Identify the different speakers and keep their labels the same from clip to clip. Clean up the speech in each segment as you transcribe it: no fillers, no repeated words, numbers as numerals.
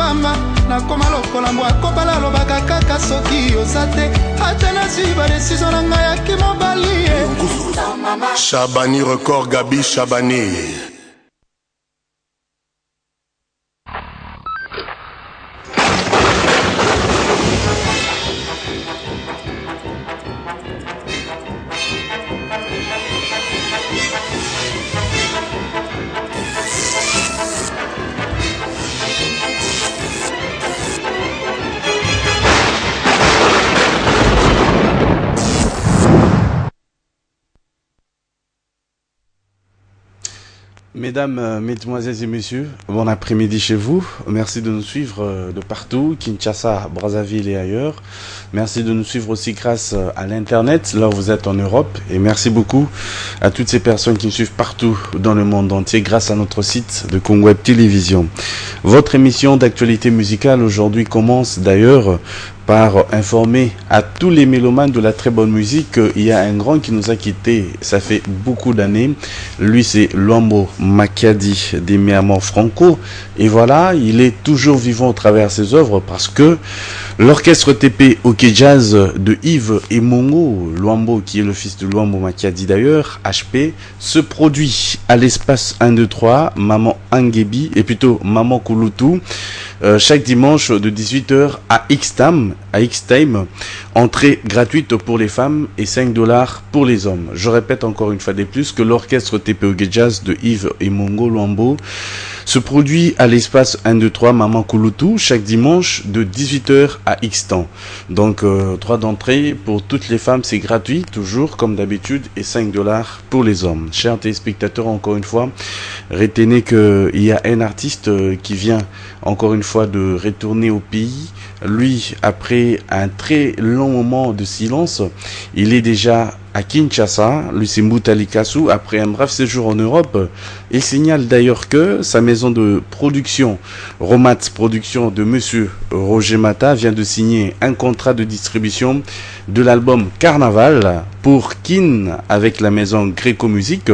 Speaker 1: mama nakoma lokola mbwa kobala alobaka kaka soki oza te ata nazwi badesizio na ngai yaki mobali
Speaker 2: Chabani record Gabi Chabani.
Speaker 3: Mesdames, mesdemoiselles et messieurs, bon après-midi chez vous. Merci de nous suivre de partout, Kinshasa, Brazzaville et ailleurs. Merci de nous suivre aussi grâce à l'Internet, là où vous êtes en Europe. Et merci beaucoup à toutes ces personnes qui nous suivent partout dans le monde entier grâce à notre site de Congo Web Télévision. Votre émission d'actualité musicale aujourd'hui commence d'ailleurs par informer à tous les mélomanes de la très bonne musique qu'il y a un grand qui nous a quittés, ça fait beaucoup d'années. Lui, c'est Luambo Makiadi des Miamor Franco. Et voilà, il est toujours vivant au travers de ses œuvres parce que l'orchestre TP OK Jazz de Yves et Mongo, Luambo qui est le fils de Luambo Makiadi d'ailleurs, HP, se produit à l'espace 1, 2, 3, Maman Angebi, et plutôt Maman Kulutu, chaque dimanche de 18h à X-Time, entrée gratuite pour les femmes et $5 pour les hommes. Je répète encore une fois de plus que l'orchestre TP OK Jazz de Yves et Mongo Luambo se produit à l'espace 1, 2, 3 Maman Kulutu chaque dimanche de 18h à X-Temps. Donc 3 d'entrée pour toutes les femmes, c'est gratuit, toujours comme d'habitude, et $5 pour les hommes. Chers téléspectateurs, encore une fois, retenez qu'il y a un artiste qui vient encore une fois de retourner au pays. Lui, après un très long moment de silence, il est déjà à Kinshasa. Lui, c'est Mboutali Kassou. Après un bref séjour en Europe, il signale d'ailleurs que sa maison de production, Romat Production de Monsieur Roger Mata, vient de signer un contrat de distribution de l'album Carnaval pour Kin avec la maison Greco Musique,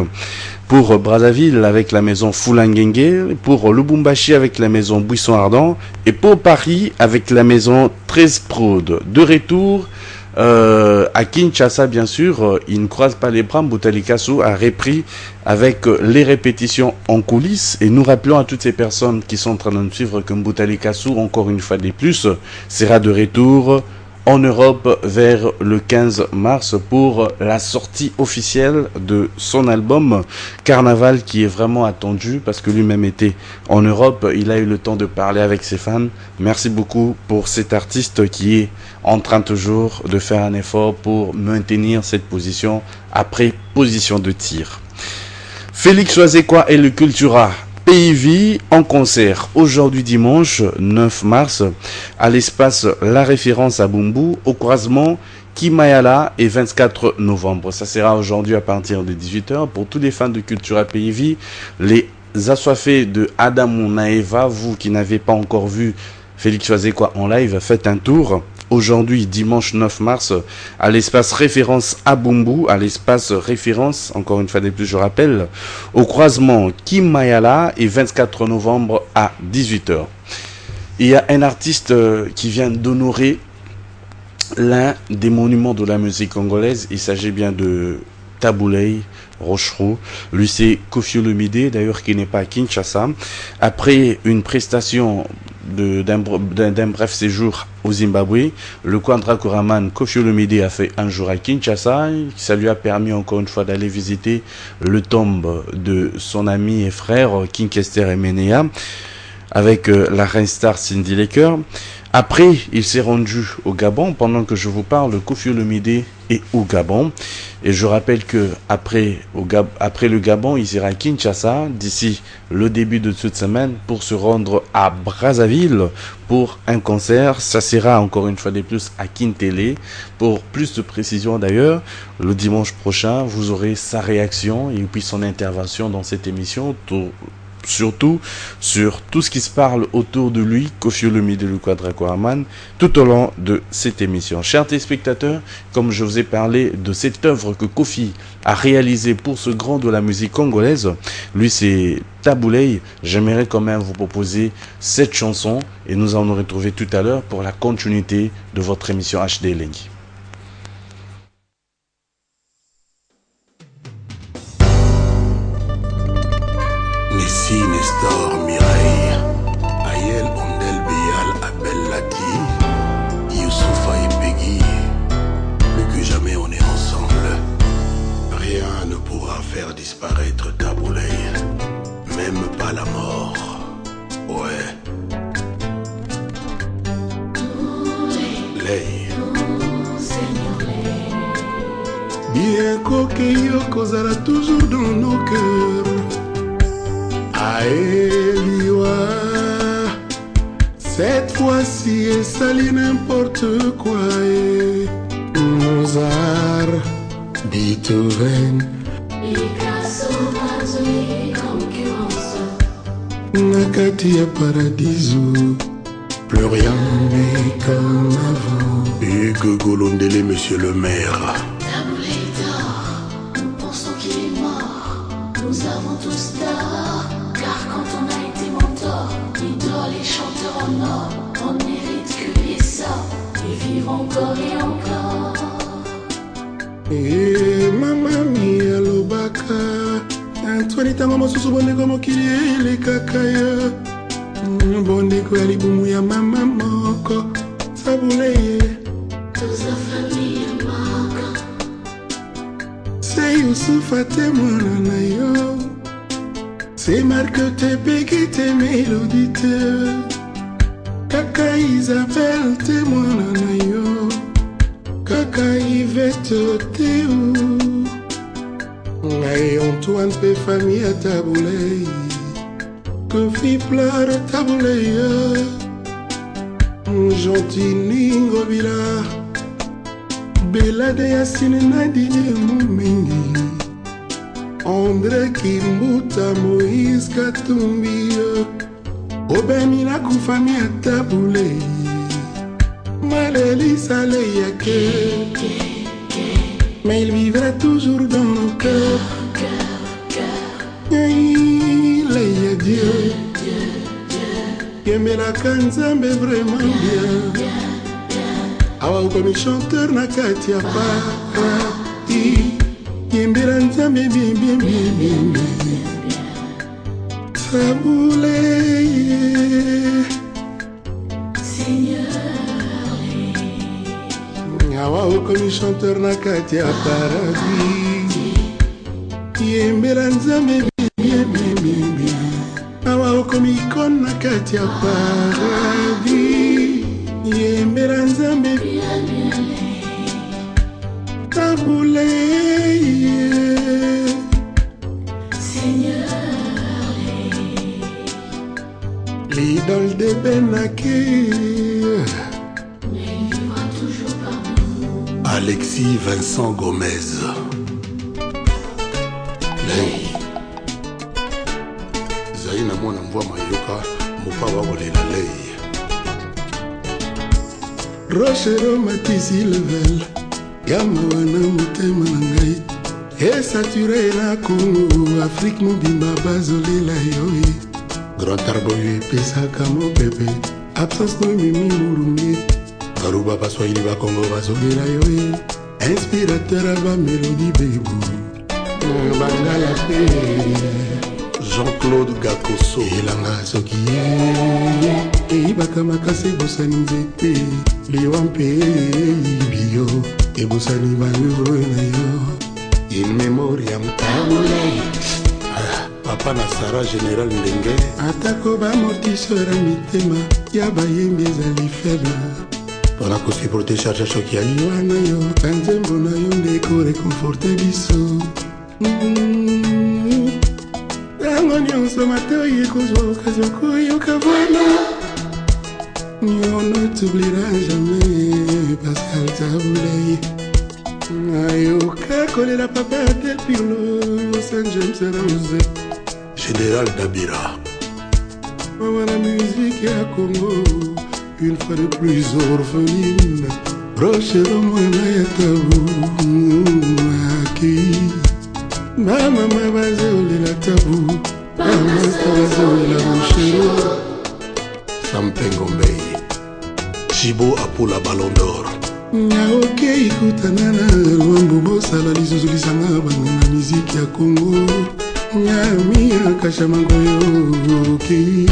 Speaker 3: pour Brazzaville avec la maison Fulangenge, pour Lubumbashi avec la maison Buisson Ardent et pour Paris avec la maison 13 Prod. De retour à Kinshasa, bien sûr, il ne croise pas les bras. Mboutali Kassou a repris avec les répétitions en coulisses, et nous rappelons à toutes ces personnes qui sont en train de nous suivre que Mboutali Kassou, encore une fois de plus, sera de retour en Europe vers le 15 mars pour la sortie officielle de son album Carnaval, qui est vraiment attendu parce que lui-même était en Europe. Il a eu le temps de parler avec ses fans. Merci beaucoup pour cet artiste qui est en train toujours de faire un effort pour maintenir cette position après position de tir. Félix Oazekwa et le Cultura PIV en concert aujourd'hui dimanche 9 mars à l'espace La Référence à Bumbu au croisement Kimayala et 24 novembre. Ça sera aujourd'hui à partir de 18h pour tous les fans de Cultura PIV, les assoiffés de Adam Naeva. Vous qui n'avez pas encore vu Félix Oazekwa en live, faites un tour. Aujourd'hui, dimanche 9 mars, à l'espace Référence à Bumbu, à l'espace Référence, encore une fois de plus je rappelle, au croisement Kimayala et 24 novembre à 18h. Il y a un artiste qui vient d'honorer l'un des monuments de la musique congolaise. Il s'agit bien de Tabouley Rochereau. Lui, c'est Koffi Olomide, d'ailleurs, qui n'est pas à Kinshasa. Après une prestation d'un bref séjour au Zimbabwe, le Kwandra Koraman Koffi Olomide a fait un jour à Kinshasa. Ça lui a permis encore une fois d'aller visiter le tombe de son ami et frère King Kester Emenea avec la reine star Cindy Laker. Après, il s'est rendu au Gabon. Pendant que je vous parle, Koffi Olomide est au Gabon. Et je rappelle que après le Gabon, il sera à Kinshasa d'ici le début de cette semaine pour se rendre à Brazzaville pour un concert. Ça sera encore une fois de plus à Kintele. Pour plus de précision d'ailleurs, le dimanche prochain, vous aurez sa réaction et puis son intervention dans cette émission. surtout sur tout ce qui se parle autour de lui, Koffi Olomide Lucas Dracoaman, tout au long de cette émission. Chers téléspectateurs, comme je vous ai parlé de cette œuvre que Koffi a réalisée pour ce grand de la musique congolaise, lui c'est Tabouley, j'aimerais quand même vous proposer cette chanson et nous allons nous retrouver tout à l'heure pour la continuité de votre émission HD Elengi.
Speaker 2: Nessie, Nestor, Mireille, Ayel, Ondel, Béal, Abel, Lati, Youssoufa et Peggy. Plus que jamais on est ensemble. Rien ne pourra faire disparaître Tabouley, même pas la mort. Ouais. Lay.
Speaker 1: Bien coquille, causera toujours dans nos cœurs. Aeliwa, cette fois-ci est sali n'importe quoi. Mozart, Beethoven,
Speaker 4: Picasso, Mazui, concurrence.
Speaker 1: Nakati à Paradiso, plus rien n'est comme avant.
Speaker 2: Hugues Golondele, monsieur le maire.
Speaker 4: Tabouley dort, nous pensons qu'il est mort. Nous avons tous tort, car quand on a été mentor, idole et chanteur en or, on mérite que les ça, et vivre encore et encore.
Speaker 1: Et maman mia lobaka, Antoine tango mosusu bondeko mokili ele kakaya. Bondeko ya libumu ya mama moko, Tabouley.
Speaker 4: Tous la famille manque.
Speaker 1: C'est Youssoufa te mwana na yo. C'est Marc te Peggy te mélodie te. Kaka Isabelle te mwana na yo. Kaka Yvette te ou. Ngai Antoine pe famille à Tabouley. Koffi pleure Tabouley. Gentil Ningo Bila. Bella de Yacine Nadine Moumengi. André Kimbuta Moïse Katumbi. Obemina Koufami à Tabouley. Maléli Saleyake. Mais il vivra toujours dans nos cœurs. Il est Dieu. Yemela Kanzambe vraiment bien. Awa comme chanteur na kati ya parati. Yembela Nzambe bien bien bien bien. Tabouley.
Speaker 4: Seigneur,
Speaker 1: Awa comme chanteur na kati ya parati. Yembela Nzambe bien bien bien bien bien. Awa comme icône na kati ya paradis. Yembela Nzambe Tabouley.
Speaker 4: Seigneur,
Speaker 1: L'idole de Benaké.
Speaker 4: mais il vivra toujours parmi nous.
Speaker 2: Alexis Vincent Gomez. Lay. Zaina mwana mvua mayoka, mupa wawolela lay.
Speaker 1: Rochero Matisi level. Yama wana motema na ngai. Esaturé na Congo, Afrique mobimba bazolela yo. Grand Arbo yo epesaka mopepe. Absence no mimi murungi. Baruba baswahili bakongo bazolela yo. Inspirateur aba mélodie bebu. Bangala pe.
Speaker 2: Jean-Claude Gakoso.
Speaker 1: Elanga soki eyibaka makasi ebosani nzete liwa mpe libio ebosani baluro na yo in memoriam Tabouley.
Speaker 2: Papa na Sarah Général Ndenge.
Speaker 1: atako bamortisera mitema ya bayembi ezali faible
Speaker 2: Mpona kosuporte charge shoki ya
Speaker 1: liwa na yo kanzembo na yo ndeko reconforte biso ntango nyonso matoi ekozwa okazio koyoka vala on ne t'oubliera jamais Pascal Tabouley. Ayoka kolela papa Del Pirlo Saint James Rose
Speaker 2: Général Dabira.
Speaker 1: Maman, la musique à Congo, une fois de plus orpheline. Roche de moi, na tabou, aki. Maman, ma bazole la tabou, maman, sa bazole la bouchero.
Speaker 2: Sampengombei. Chibo Apoula Ballon d'Or.
Speaker 1: Nyaoke ikutanana Rwambo bosala lizuzulisanga banganga miziki ya Congo. Nyami akashamangoyo oki.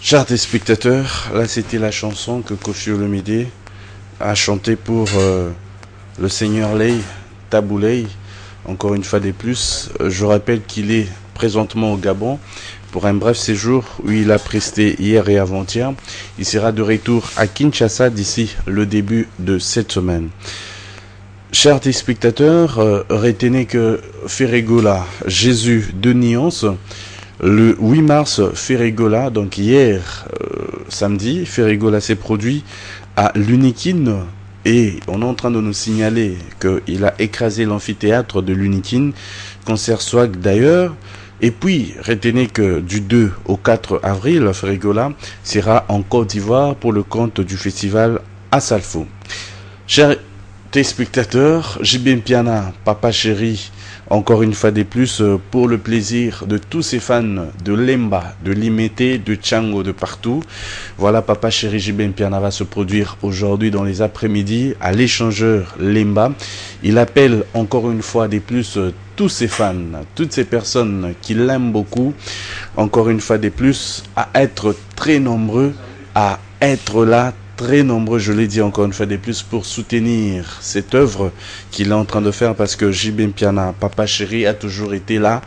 Speaker 3: Chers téléspectateurs, là c'était la chanson que Kofi Olomide a chantée pour le Seigneur Lay, Tabou Ley. Encore une fois de plus, je rappelle qu'il est présentement au Gabon pour un bref séjour où il a presté hier et avant-hier. Il sera de retour à Kinshasa d'ici le début de cette semaine. Chers téléspectateurs, retenez que Ferregola, Jésus de Nyons, le 8 mars, Ferregola, donc hier, samedi, Ferregola s'est produit à l'Unikin et on est en train de nous signaler qu'il a écrasé l'amphithéâtre de l'Unikin, concert swag d'ailleurs. Et puis, retenez que du 2 au 4 avril, Ferregola sera en Côte d'Ivoire pour le compte du festival à Salfo. Chers téléspectateurs, JB Mpiana, Papa Chéri, encore une fois de plus, pour le plaisir de tous ces fans de Lemba, de Limete, de Tchango, de partout. Voilà, Papa Chéri JB Mpiana va se produire aujourd'hui dans les après-midi à l'échangeur Lemba. Il appelle encore une fois de plus tous ses fans, toutes ces personnes qui l'aiment beaucoup, encore une fois de plus, à être très nombreux, à être là, très nombreux, je l'ai dit encore une fois de plus, pour soutenir cette œuvre qu'il est en train de faire, parce que JB Mpiana, Papa Chéri, a toujours été là,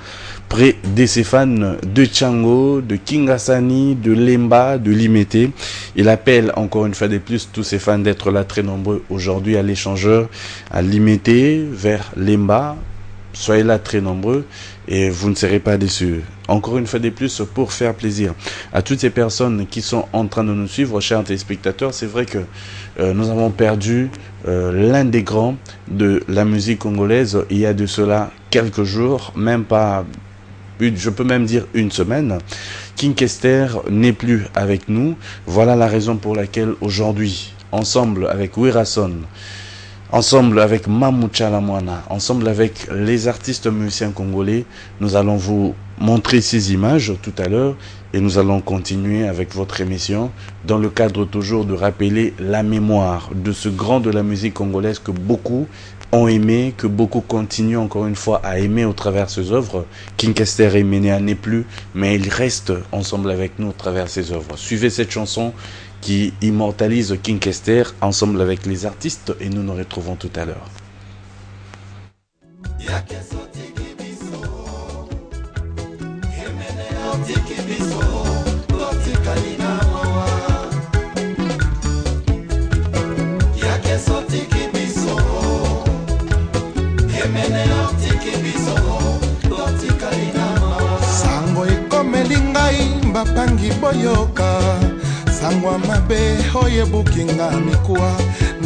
Speaker 3: près de ses fans de Tchango, de Kingasani, de Lemba, de Limete. Il appelle encore une fois de plus tous ses fans d'être là très nombreux aujourd'hui à l'échangeur, à Limete, vers Lemba. Soyez là très nombreux et vous ne serez pas déçus. Encore une fois de plus, pour faire plaisir à toutes ces personnes qui sont en train de nous suivre, chers téléspectateurs, c'est vrai que nous avons perdu l'un des grands de la musique congolaise il y a de cela quelques jours, même pas, je peux même dire une semaine. King Kester n'est plus avec nous. Voilà la raison pour laquelle aujourd'hui, ensemble avec Wirason, ensemble avec Mamoucha Lamwana, ensemble avec les artistes musiciens congolais, nous allons vous montrer ces images tout à l'heure et nous allons continuer avec votre émission dans le cadre toujours de rappeler la mémoire de ce grand de la musique congolaise que beaucoup ont aimé, que beaucoup continuent encore une fois à aimer au travers de ses œuvres. King Kester Emenea n'est plus, mais il reste ensemble avec nous au travers de ses œuvres. Suivez cette chanson qui immortalise King Kester ensemble avec les artistes et nous nous retrouvons tout à l'heure.
Speaker 5: Sango ekomelingai mbapangi boyoka sangwa mabe oye bukinga mikua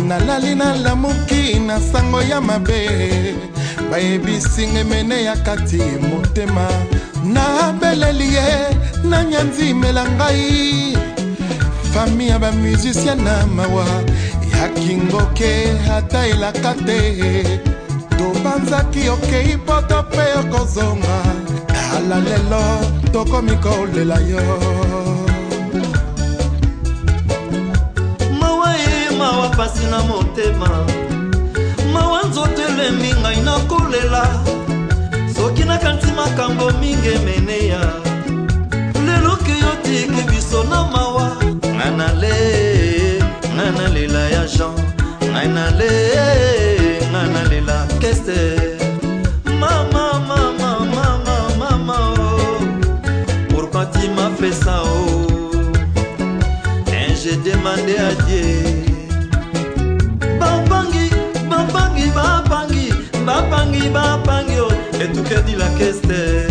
Speaker 5: nalali na lamuki na sango ya mabe bayebi mene ya kati motema na belelie na nyanzi melangai fami ya ba musicien na mawa ya kingoke hata ilakate tobanzaki okei poto pe okozonga ala lelo tokomi kolela yo
Speaker 6: mawa pasi na motema mawa nzotele mingai na kolela soki nakanisi makambo mingi emeneya lelo ke yo tiki biso na mawa ngai nalela ya Jean ngai nalela Kester mama oh. Pourquoi tu m'as fait ça oh et j'ai demandé à Dieu bapangi oh et tout que dit la Kester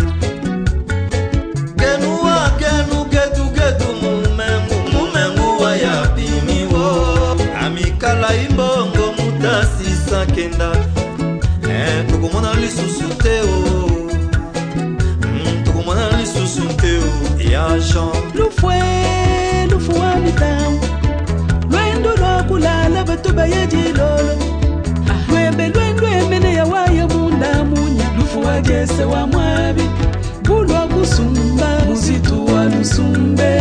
Speaker 6: agent
Speaker 7: lufwe mitambo lwendo lwakulala batuba yedilolo lwembe ya waya munda munya lufuwa gese wa mwabi bulwa kusumba musitu wa lusumbe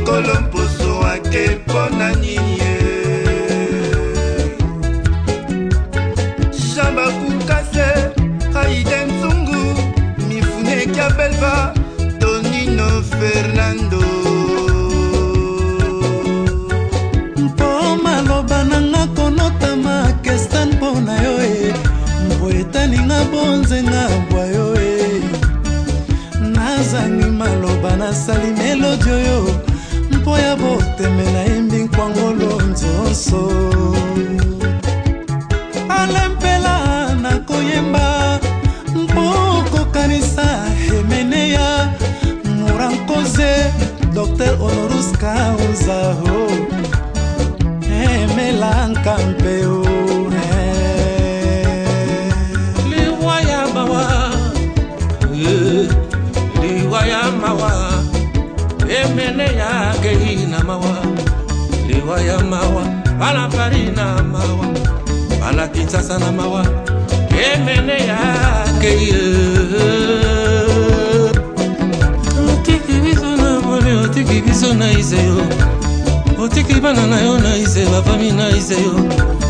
Speaker 8: Kolomposo ake pona niye Jamba kukase Aiden Zungu Mifune Kabelva Tonino Fernando
Speaker 6: Mpo maloba nanga konota makestan pona yoe Mboetani nga bonze nga bwayoe Nazangi maloba na sali melodio yo Mpoya bote mena imbi nkwangolo nzonso Alempela na koyemba Mpoko kanisa hemeneya Murankoze Dr. Honorus Kauzaho Emela nkampeo Liwaya mawa Liwaya mawa Emene ya geina mawa Liwa ya mawa Bala farina mawa Bala Kinshasa na mawa Emene ya geina Otiki biso na mone Otiki biso na iseyo Otiki bana na yo na ise Bafami na iseyo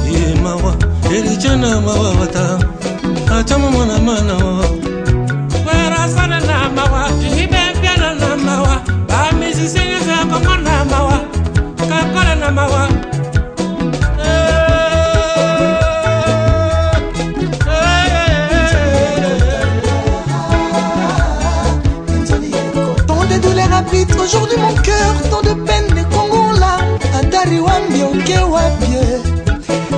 Speaker 6: Ye mawa Elijana mawa wata Achama mwana mana mawa Wera sana na mawa Ibe piana na mawa Amisi singeza kama na mawa Kakala na mawa
Speaker 9: Tant de douleurs habitent aujourd'hui mon cœur, tant de peine, de Congo là Atari wambi oke wapie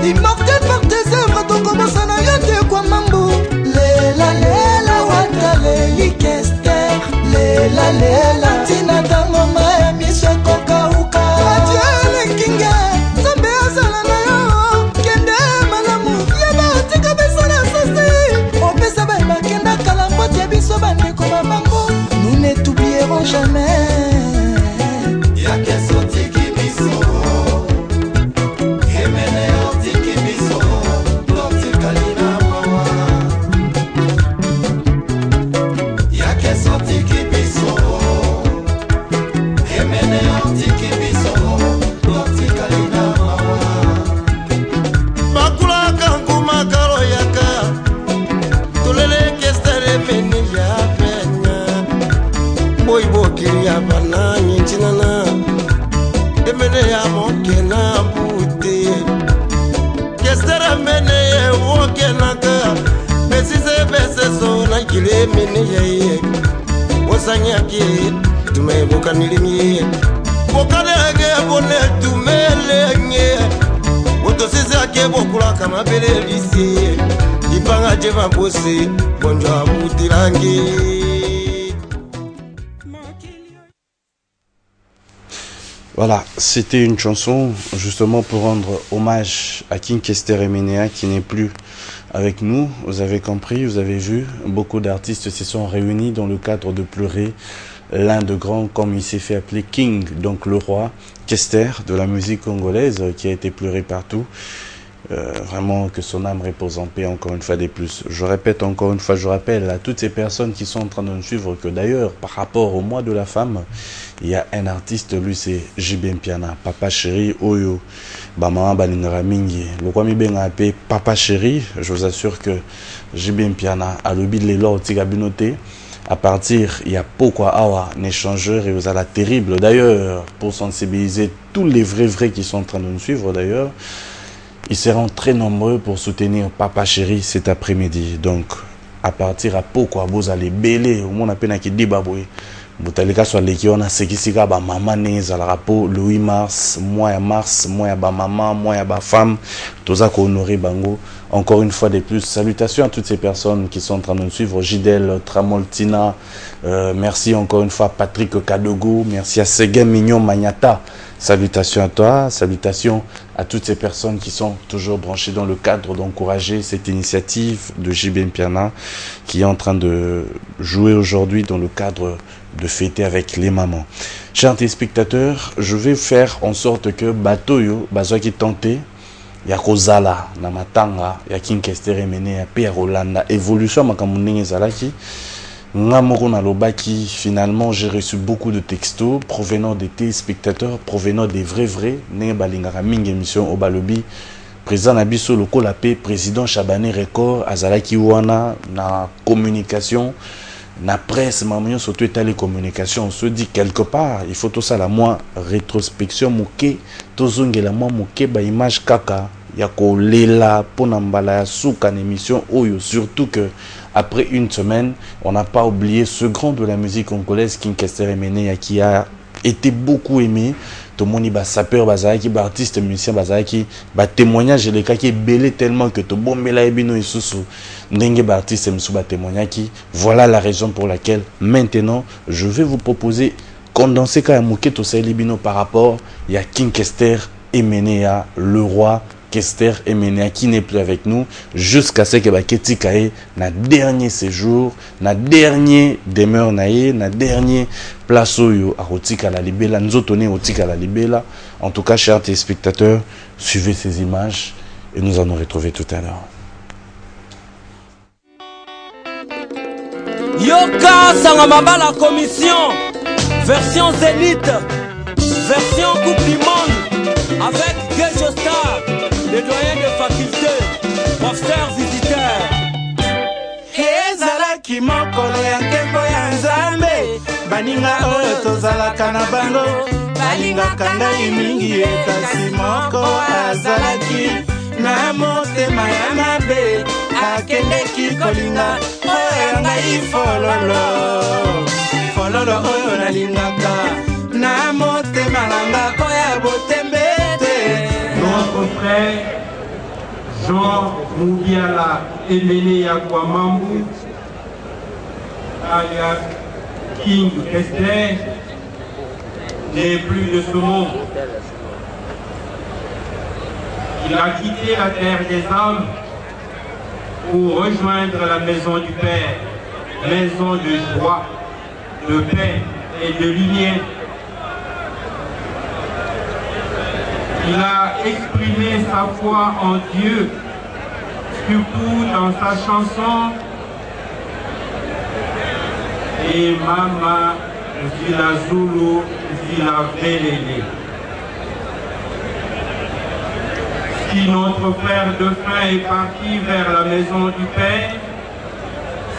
Speaker 9: Immortel par tes œuvres, ton commence à n'ayante quoi mambo Lela lela wata leli kester Lela lela tina tango maya miswe koka uka Adiele kinga, zambe azala na yo Kende malamu, yaba tika beso na sasi Opesa ba kenda kalambote ya biso bandeko mabango Nous ne t'oublierons jamais Yake soti kibiso Hemene oti kibiso Loti kalina mawa Yake soti kibiso Hemene oti kibiso Loti kalina mawa
Speaker 8: Bakula kankuma karo yaka Tulele kestere meni ya penya Boy bokiri ya bana nyintinana Emene ya moke na bute Kestere mene ye woke naka Besise bese so na kile mene ya ye Wosanyaki tumeboka nilimye Bokale age bone tumele nye Otosise ake bokula kama bele lisi Ipanga jema bose bonjo abutirangi
Speaker 3: Voilà, c'était une chanson justement pour rendre hommage à King Kester Emenea qui n'est plus avec nous. Vous avez compris, vous avez vu, beaucoup d'artistes se sont réunis dans le cadre de pleurer l'un de grands, comme il s'est fait appeler King, donc le roi Kester de la musique congolaise qui a été pleuré partout. Vraiment que son âme repose en paix encore une fois des plus. Je répète encore une fois, je rappelle à toutes ces personnes qui sont en train de nous suivre que d'ailleurs par rapport au mois de la femme, il y a un artiste, lui c'est JB Mpiana, Papa Chéri, Oyo, Bamama Balinera Mingi, le Kwami Bengape, Papa Chéri. Je vous assure que JB Mpiana a le bid les lords Tigabinoté. À partir, il y a pourquoi awa n'échangeur et vous allez terrible d'ailleurs pour sensibiliser tous les vrais qui sont en train de nous suivre d'ailleurs. Ils seront très nombreux pour soutenir Papa Chéri cet après-midi. Donc, à partir à Poko, vous allez bêler. Au moins, on a qui dit baboué. Botalika soit l'équipe, on a ce qui s'est ba maman nez à la rapport le 8 mars, moi à ba maman, moi à ba femme, tout ça qu'on honoré bango. Encore une fois de plus, salutations à toutes ces personnes qui sont en train de nous suivre. Gidel, Tramoltina, merci encore une fois Patrick Kadogo, merci à Seguen Mignon Magnata. Salutations à toi, salutations à toutes ces personnes qui sont toujours branchées dans le cadre d'encourager cette initiative de JB Piana qui est en train de jouer aujourd'hui dans le cadre de fêter avec les mamans. Chers téléspectateurs, je vais faire en sorte que Batoyo, Bazoa qui tenté, ya kozala na matanga ya Kinkester Emene ya pe ya Rolanda évolution makamunenge zalaki ngamoko na lobaki. Finalement j'ai reçu beaucoup de textos provenant des téléspectateurs, provenant des vrais ne balingaka mingi émission au balobi président Nabiso lokola pe président Chabane Record azalaki wana na communication na presse mamio surtout état les communications. On se dit quelque part il faut tout ça la moins rétrospection moké tozongela moi moké ba image kaka ya ko lela pona mbala ya suka na émission oyo, surtout que après une semaine on n'a pas oublié ce grand de la musique congolaise Kinkester Emene qui a été beaucoup aimé. Tout le monde ba sapeur bazaki ba artiste musicien bazaki ba témoignage les cas qui belé tellement que to bombela ebino isusu ndenge ba artiste musu ba témoignaki. Voilà la raison pour laquelle maintenant je vais vous proposer condenser ka moké to sa libino par rapport ya Kinkester Emene le roi Kester Emene qui n'est plus avec nous jusqu'à ce que Baketi Kae na dernier séjour, na dernier demeure nae, na dernier place oyo a rotika la libela, nzotone rotika la libela. En tout cas, chers téléspectateurs, suivez ces images et nous allons retrouver tout à l'heure.
Speaker 10: Yoka Sangamaba la commission, version Zénith, version Coupe du Monde avec Gejo Star. Le doyen de faculté, professeur visiteur.
Speaker 11: Ezalaki mokolo ya nkembo ya Nzambe, baninga oyo tozalaka na bango, balingaka ngai mingi kasi moko azalaki na motema ya mabe, akendeki kolinga oyo ya ngai fololo oyo nalingaka na motema nanga oyo botembe.
Speaker 12: Notre frère Jean Mugiala Emene Yakwamambu, alias King Kester, n'est plus de ce monde. Il a quitté la terre des hommes pour rejoindre la maison du Père, maison de joie, de paix et de lumière. Il a exprimé sa foi en Dieu, surtout dans sa chanson Et Mama Zila Zulu Zila Velele. Si notre frère de fin est parti vers la maison du Père,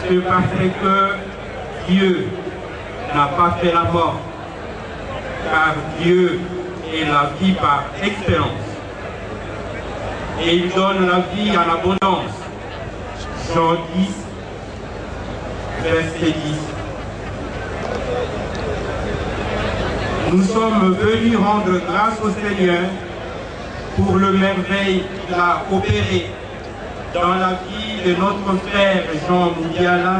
Speaker 12: c'est parce que Dieu n'a pas fait la mort, car Dieu et la vie par excellence. Et il donne la vie en abondance. Jean 10, verset 10. Nous sommes venus rendre grâce au Seigneur pour le merveille qu'il a opéré dans la vie de notre frère Jean Mugiala.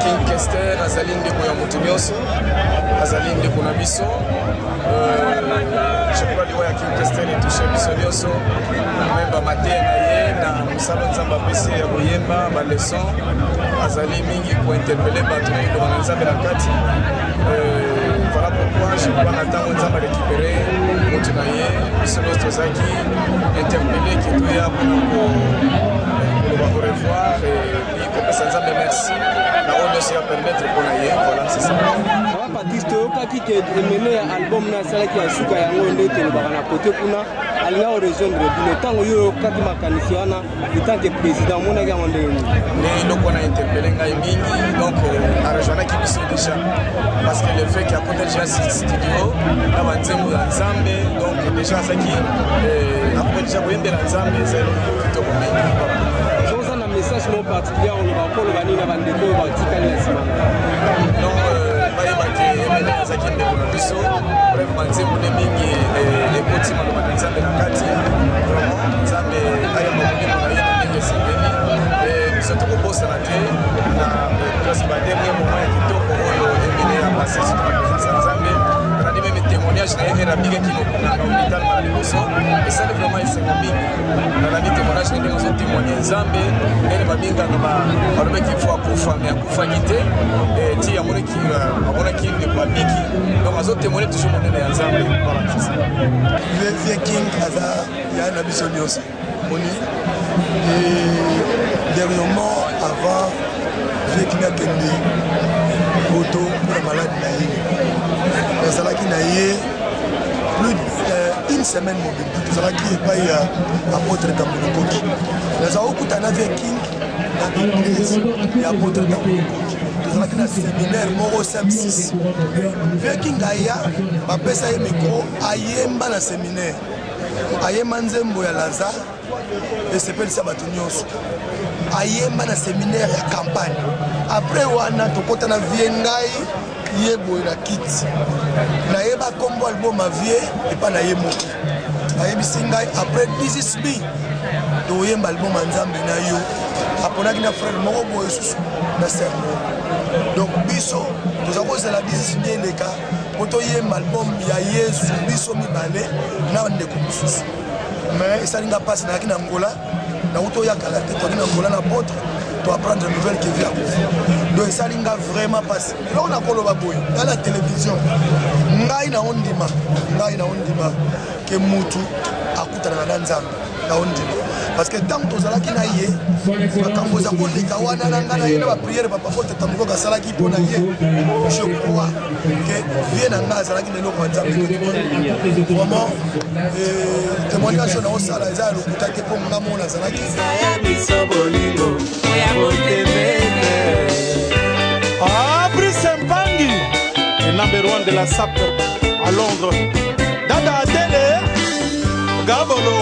Speaker 13: King Kester azali ndeko ya moto nyonso, azali ndeko na biso. Je crois liwa ya King Kester etouche biso nyonso, memba mate na ye na mosala nzambe apesi ya koyemba baleson, azali mingi kointerpele bato liloba na nzambe na kati. Voilà pourquoi je crois na ntango nzambe arécupéré moto na ye, biso nyonso tozalaki interpele ketoya mpona koloba au revoir et kopesa nzambe merci na oyo nyonso ya permettre mpona ye. Voilà, c'est ça.
Speaker 14: Jean-Baptiste oyokaki ke emene ya album na asalaki ya suka yango nde tolobaka na kote kuna alinga orejoindre bino ntango yo oyokaki makanisi wana etanke président omonaki yango ndenge nini
Speaker 13: nde eloko wana interpele ngai mingi donc arejoinaki biso déjà parce que le fait qu'akote déjà studio na banzembo ya nzambe donc déjà azaki akoki déjà koyembela nzambe eza eloko kitoko mingi
Speaker 14: oza na message mo particulier oloba koloba nini na bandeko oyo batikali na nsima
Speaker 13: donc bayebaki emene azaki ndeko na biso bref banzembo nde mingi ekoti maloba na nzambe na kati vraiment nzambe ayamba molimo na ye ndenge esengeli biso tokobosana te na place badernien moment ya kitoko oyo emene ya pase sito na présence ya nzambe nandi meme témoignage na ye erabikaki na hôpital mala liboso esali vraiment esenga mingi nalandi témoignage na ndenge azotémoigne nzambe ndenge babingaka balobaki fo akufa me akufaki te ti amonaki ndeko abiki donc azotémoigne toujours monene ya nzambe balakisa
Speaker 15: vie king aza ya na biso nyonso moni dernièrement avant vie king akende poto mpona malade na ye nazalaki na ye plus une semaine mobimba tozalaki epai ya apôtre Tambolokoki nazala okutana vie king na église ya apôtre Tambolokoki tozalaki na séminaire moko 5-6 vie king aya bapesa ye micro ayemba na séminaire ayemba nzembo ya Lazare esepelisa bato nyonso ayemba na séminaire ya campagne après wana tokota na vie ngai ye boye na kiti nayeba kombo album a vie epa na ye moko ayebisi ngai après This Is Me toyemba album ya nzambe na yo aponaki na frère moko boye susu na sermo donc biso toza kozela This Is Me eleka po toyemba album ya Yesu biso mibale na ndeko mosusu mais esalinga mpasi nayaki na ngola nauti oyakala te toyaki na ngola na potre to apprendre nouvelle qui vient donc esalinga vraiment mpasi eloko nakoloba boye na la télévision ngai na ondima ke mutu akutanaka na nzambe na ondima parce que ntango tozalaki na ye makambo eza koleka wana na ngai na ye na bapriere bapapote Tambolokoki asalaki mpo na ye je crois ke vie na ngai azalaki na eloko ya nzambe vraiment témoignage na osala eza ya lokuta te mpo nga mona azalaki
Speaker 11: Brice Mpangi number 1 de la SAP à Londres Dada Adele Gabolo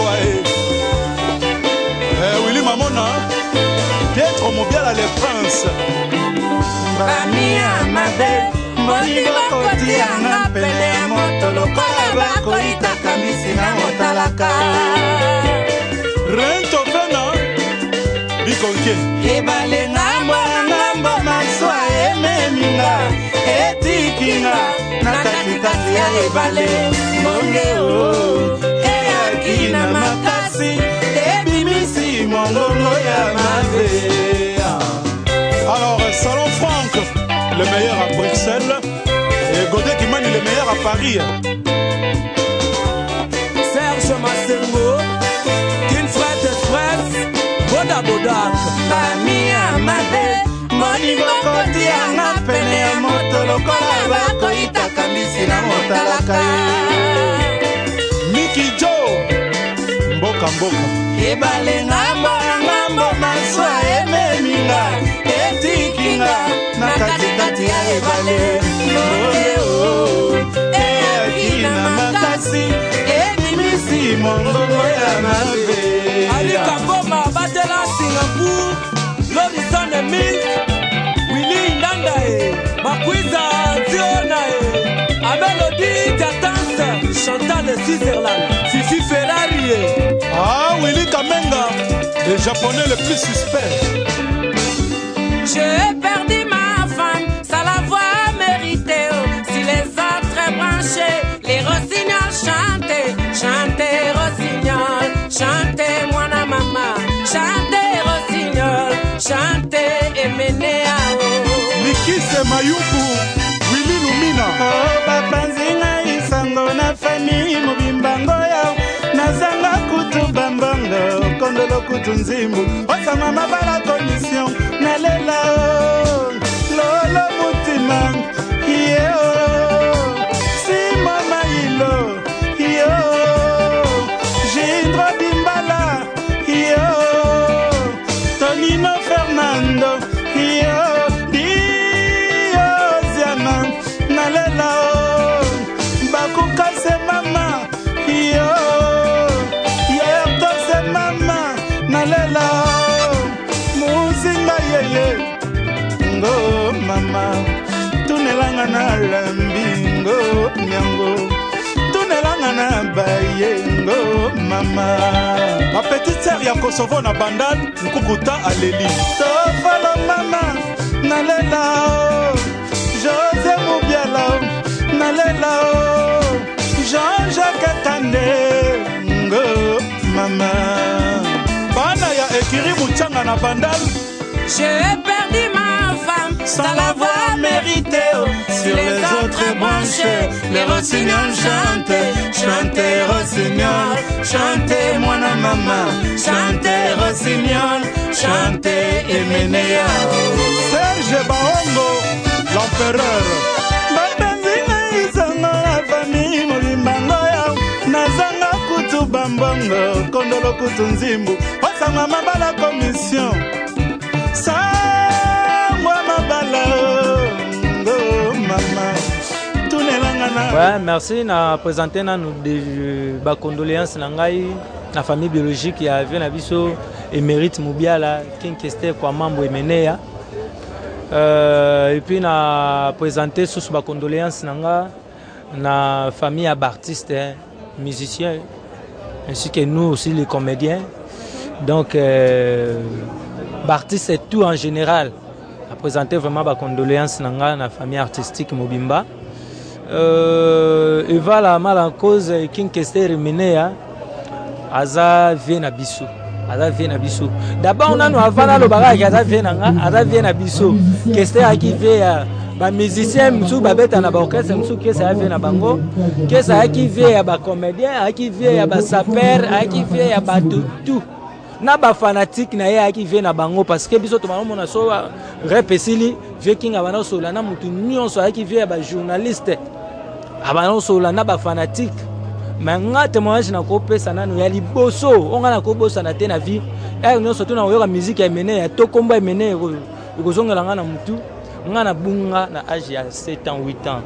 Speaker 11: Willy Mamona Pietro Mobiala les Princes
Speaker 16: Bamia Mabe Mboni bakoti yanga pele ya moto lokola bakoita kambisi na motalaka
Speaker 11: Rento Fena Bikonke
Speaker 16: Ebale ngambo ngambo maswa ememinga etikinga na katikati ya ebale mbonge o eyaki na makasi ebimisi mongongo ya mavea.
Speaker 11: Alors Salon Franck le meilleur à Bruxelles et Godet Kimani le meilleur à Paris.
Speaker 10: Serge Massengo Kinfred Express Boda Bodak
Speaker 16: Bamia Mabe Moni bokoti yanga pene ya moto lokola bakoita kambisi na motalaka
Speaker 11: Miki Joe Mboka Mboka
Speaker 16: Ebale ngambo ngambo maswa ememinga etikinga na katikati ya ebale Mbonge eyaki na makasi ebimisi mongongo ya mabe
Speaker 10: Alika Goma Batela Singapour Lorison Emile Willy Ndanda Makwiza Ziona Amelody Diatance Chantal Switzerland Fifi Ferrari
Speaker 11: Willy Kamenga le japonais le plus suspect.
Speaker 16: J'ai perdu ma femme, ça la voix méritée. Si les autres branchés, les rossignols chantaient, chantez rossignol, chantez moi na maman, chantez rossignol, chantez emeneao.
Speaker 11: Likise Mayubu, Willy Lumina.
Speaker 17: Oh papa nzinga isango na famille mobimbango yao, nazanga kutu bambongo, kondolo kutu nzimbu, osama mabala condition, nalela o, lolo mutima, yeah o. mama tunelanga na lambingo nyango tunelanga na bayengo mama ma petite sœur ya Kosovo na bandal nkukuta aleli tofalo mama nalela José Mubiala nalela Jean-Jacques Kandengo mama bana ya ekiri muchanga na bandal.
Speaker 16: J'ai perdu ma femme sans l'avoir mérité. Sur les autres branches, les rossignols chantent. Chantez rossignol, chantez moi na maman. Chantez rossignol, chantez Emenea.
Speaker 17: Serge Baongo, l'empereur. Babenzinga isanga la famille Molimbango ya. Nazanga kutu bambongo, kondolo kutu nzimbu. Osanga mabala commission.
Speaker 18: Ouais, merci na présenter na nous de ba condoléances na ngai na famille biologique ya vie na biso Émérite Mubiala Kinkester kwa mambo Emenea et puis na présenter sous ba condoléances na nga na famille à artistes musiciens ainsi que nous aussi les comédiens donc Bartis c'est tout en général à présenter vraiment ma condoléances dans la famille artistique Mobimba et voilà mal en cause Kinkester Emenea aza vient à Bissou d'abord on a nous avant le bagage aza vient à Bissou Kester qui vient ba musicien msu ba beta na ba orchestre msu ke ça vient na bango ke ça qui vient ba comédien qui vient ba saper qui vient ba tout na ba fanatique na ye qui vient na bango parce que biso to mona so repesili viking abana so la na mutu nyonso qui vient ba journaliste abana so la na ba fanatique mais nga témoignage na ko pesa nanu ya liboso onga na ko bosa na te na vie ya nyonso to na yoka musique ya Emenea ya to komba Emenea ko zongela nga na mutu nga na bunga na âge ya 7 ans 8 ans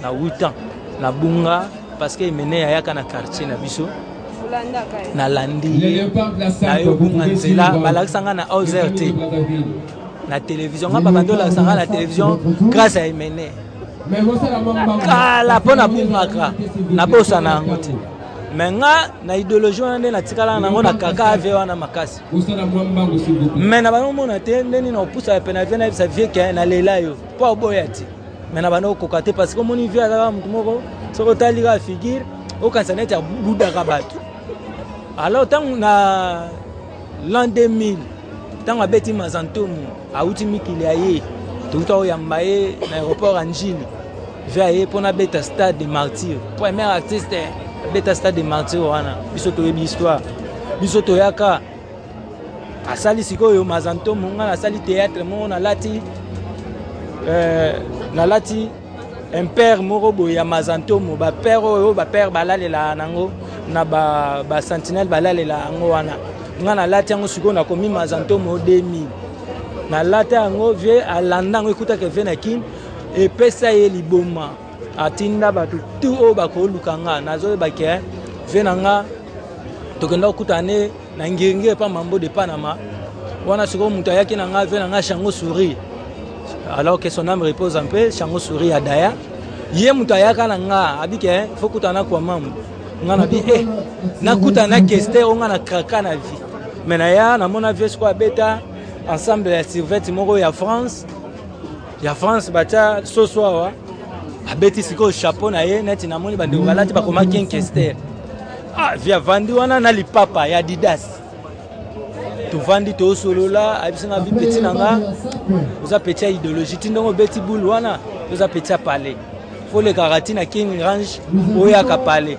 Speaker 18: na 8 ans na bunga parce que Emenea ya kana quartier na biso na landi na yobunga nzela balakisanga na OZRT na télévision nga babando lakisanga na télévision grâce à Emenea kala pona bungaka na bosa na yango te mais nga na idéologie wana nde natikala nango na kaka ave wana makasi mais na banomona te ndeni na opusa pena vie na bisa vie ke na lela yo po oboya te mais na bano okoka te parce que omoni vie azaka mutu moko soki otalika figure okanisa neti abudaka bato alors ntango na l'an 2000 ntango abeti Mazantomo auti mikili ya ye touta oyamba ye na aéroport ya Njili vie aye mpona beta stade de martyr premier artiste beta stade de martyr wana biso toyebi histoire biso toyaka asali sikoyo Mazantomo nga nasali théâtre moko nalati un père moko boye ya Mazantomo bapère oyo bapère balalela nango na ba sentinelle balalela yango wana nga nalati yango sikoyo nakomi Mazantomo 2000 nalati yango vie alanda yango ekutaka vie na kini epesa ye liboma atinda bato tu oyo bakoluka nga nazoyeba ke vie na nga tokenda kokuta ne na ngenge epa mambo de Panama wana sikoyo moto ayaki na nga vie na nga Chango Souris alors que son âme repose un peu Chango Souris ya daya ye moto ayaka na nga abike faut kutana kwa mambo nga na bi nakutana Kester onga na kraka na vie mais na ya na mona vie sikoyo abeta ensemble ya Sylvette moko ya France bacha soswawa abeti sikoyo chapeau na ye neti namoni bandeko balati bakoma Kinkester via vandi wana na lipapa ya Adidas tovandi tosolola abisinga bi petit nanga oza petit ya idéologie tindongo beti boule wana oza petit ya palais faut le karati na King Range oya ka palais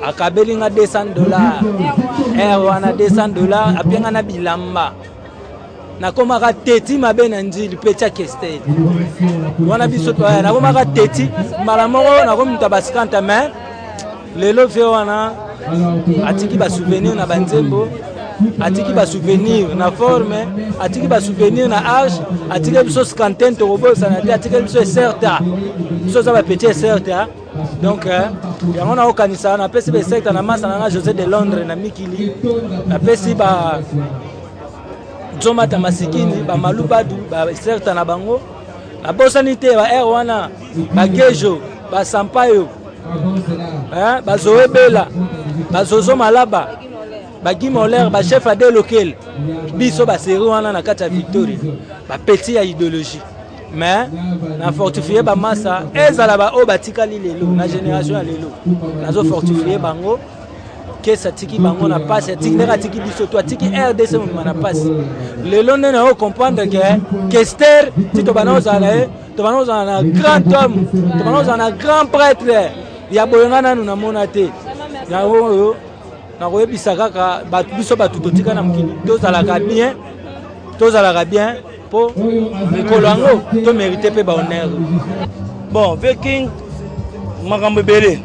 Speaker 18: akabelinga $200 wana $200 apenga na bilamba nakomaka teti mabe na Njili petit ya Kester wana biso toya nakomaka teti mbala moko nakomuta basikanta mais lelo fe wana atiki ba souvenir na banzembo atiki ba souvenir na forme atiki ba souvenir na âge atiki biso scanten to robosa na te atiki biso certa biso za ba petit certa donc yango na okanisa na pesi be secta na masa na José de Londres na mikili na pesi ba Jomata masikini ba malubadu ba certa na bango La bosanité, ba air wana, ba gejo, ba sampayo, ba zoé bela, ba zozo malaba, ba guimolaire, ba chef adé local, biso ba série wana na kata victoria, ba petit ya idéologie. Mais na fortifier ba massa, ezala ba o batikali lelo, na génération ya lelo, nazo fortifier bango. Ça tiki bango na passe tiki nera tiki biso to tiki RDC mo na passe le lonne na comprendre que Kester tito banoza na grand homme to banoza na grand prêtre ya boyonga nanu na monate ya oyo na koyebisa kaka biso batu totika na mokili tozalaka bien po mikolo yango to mérite pe ba honneur.
Speaker 19: Bon Viking makambo belé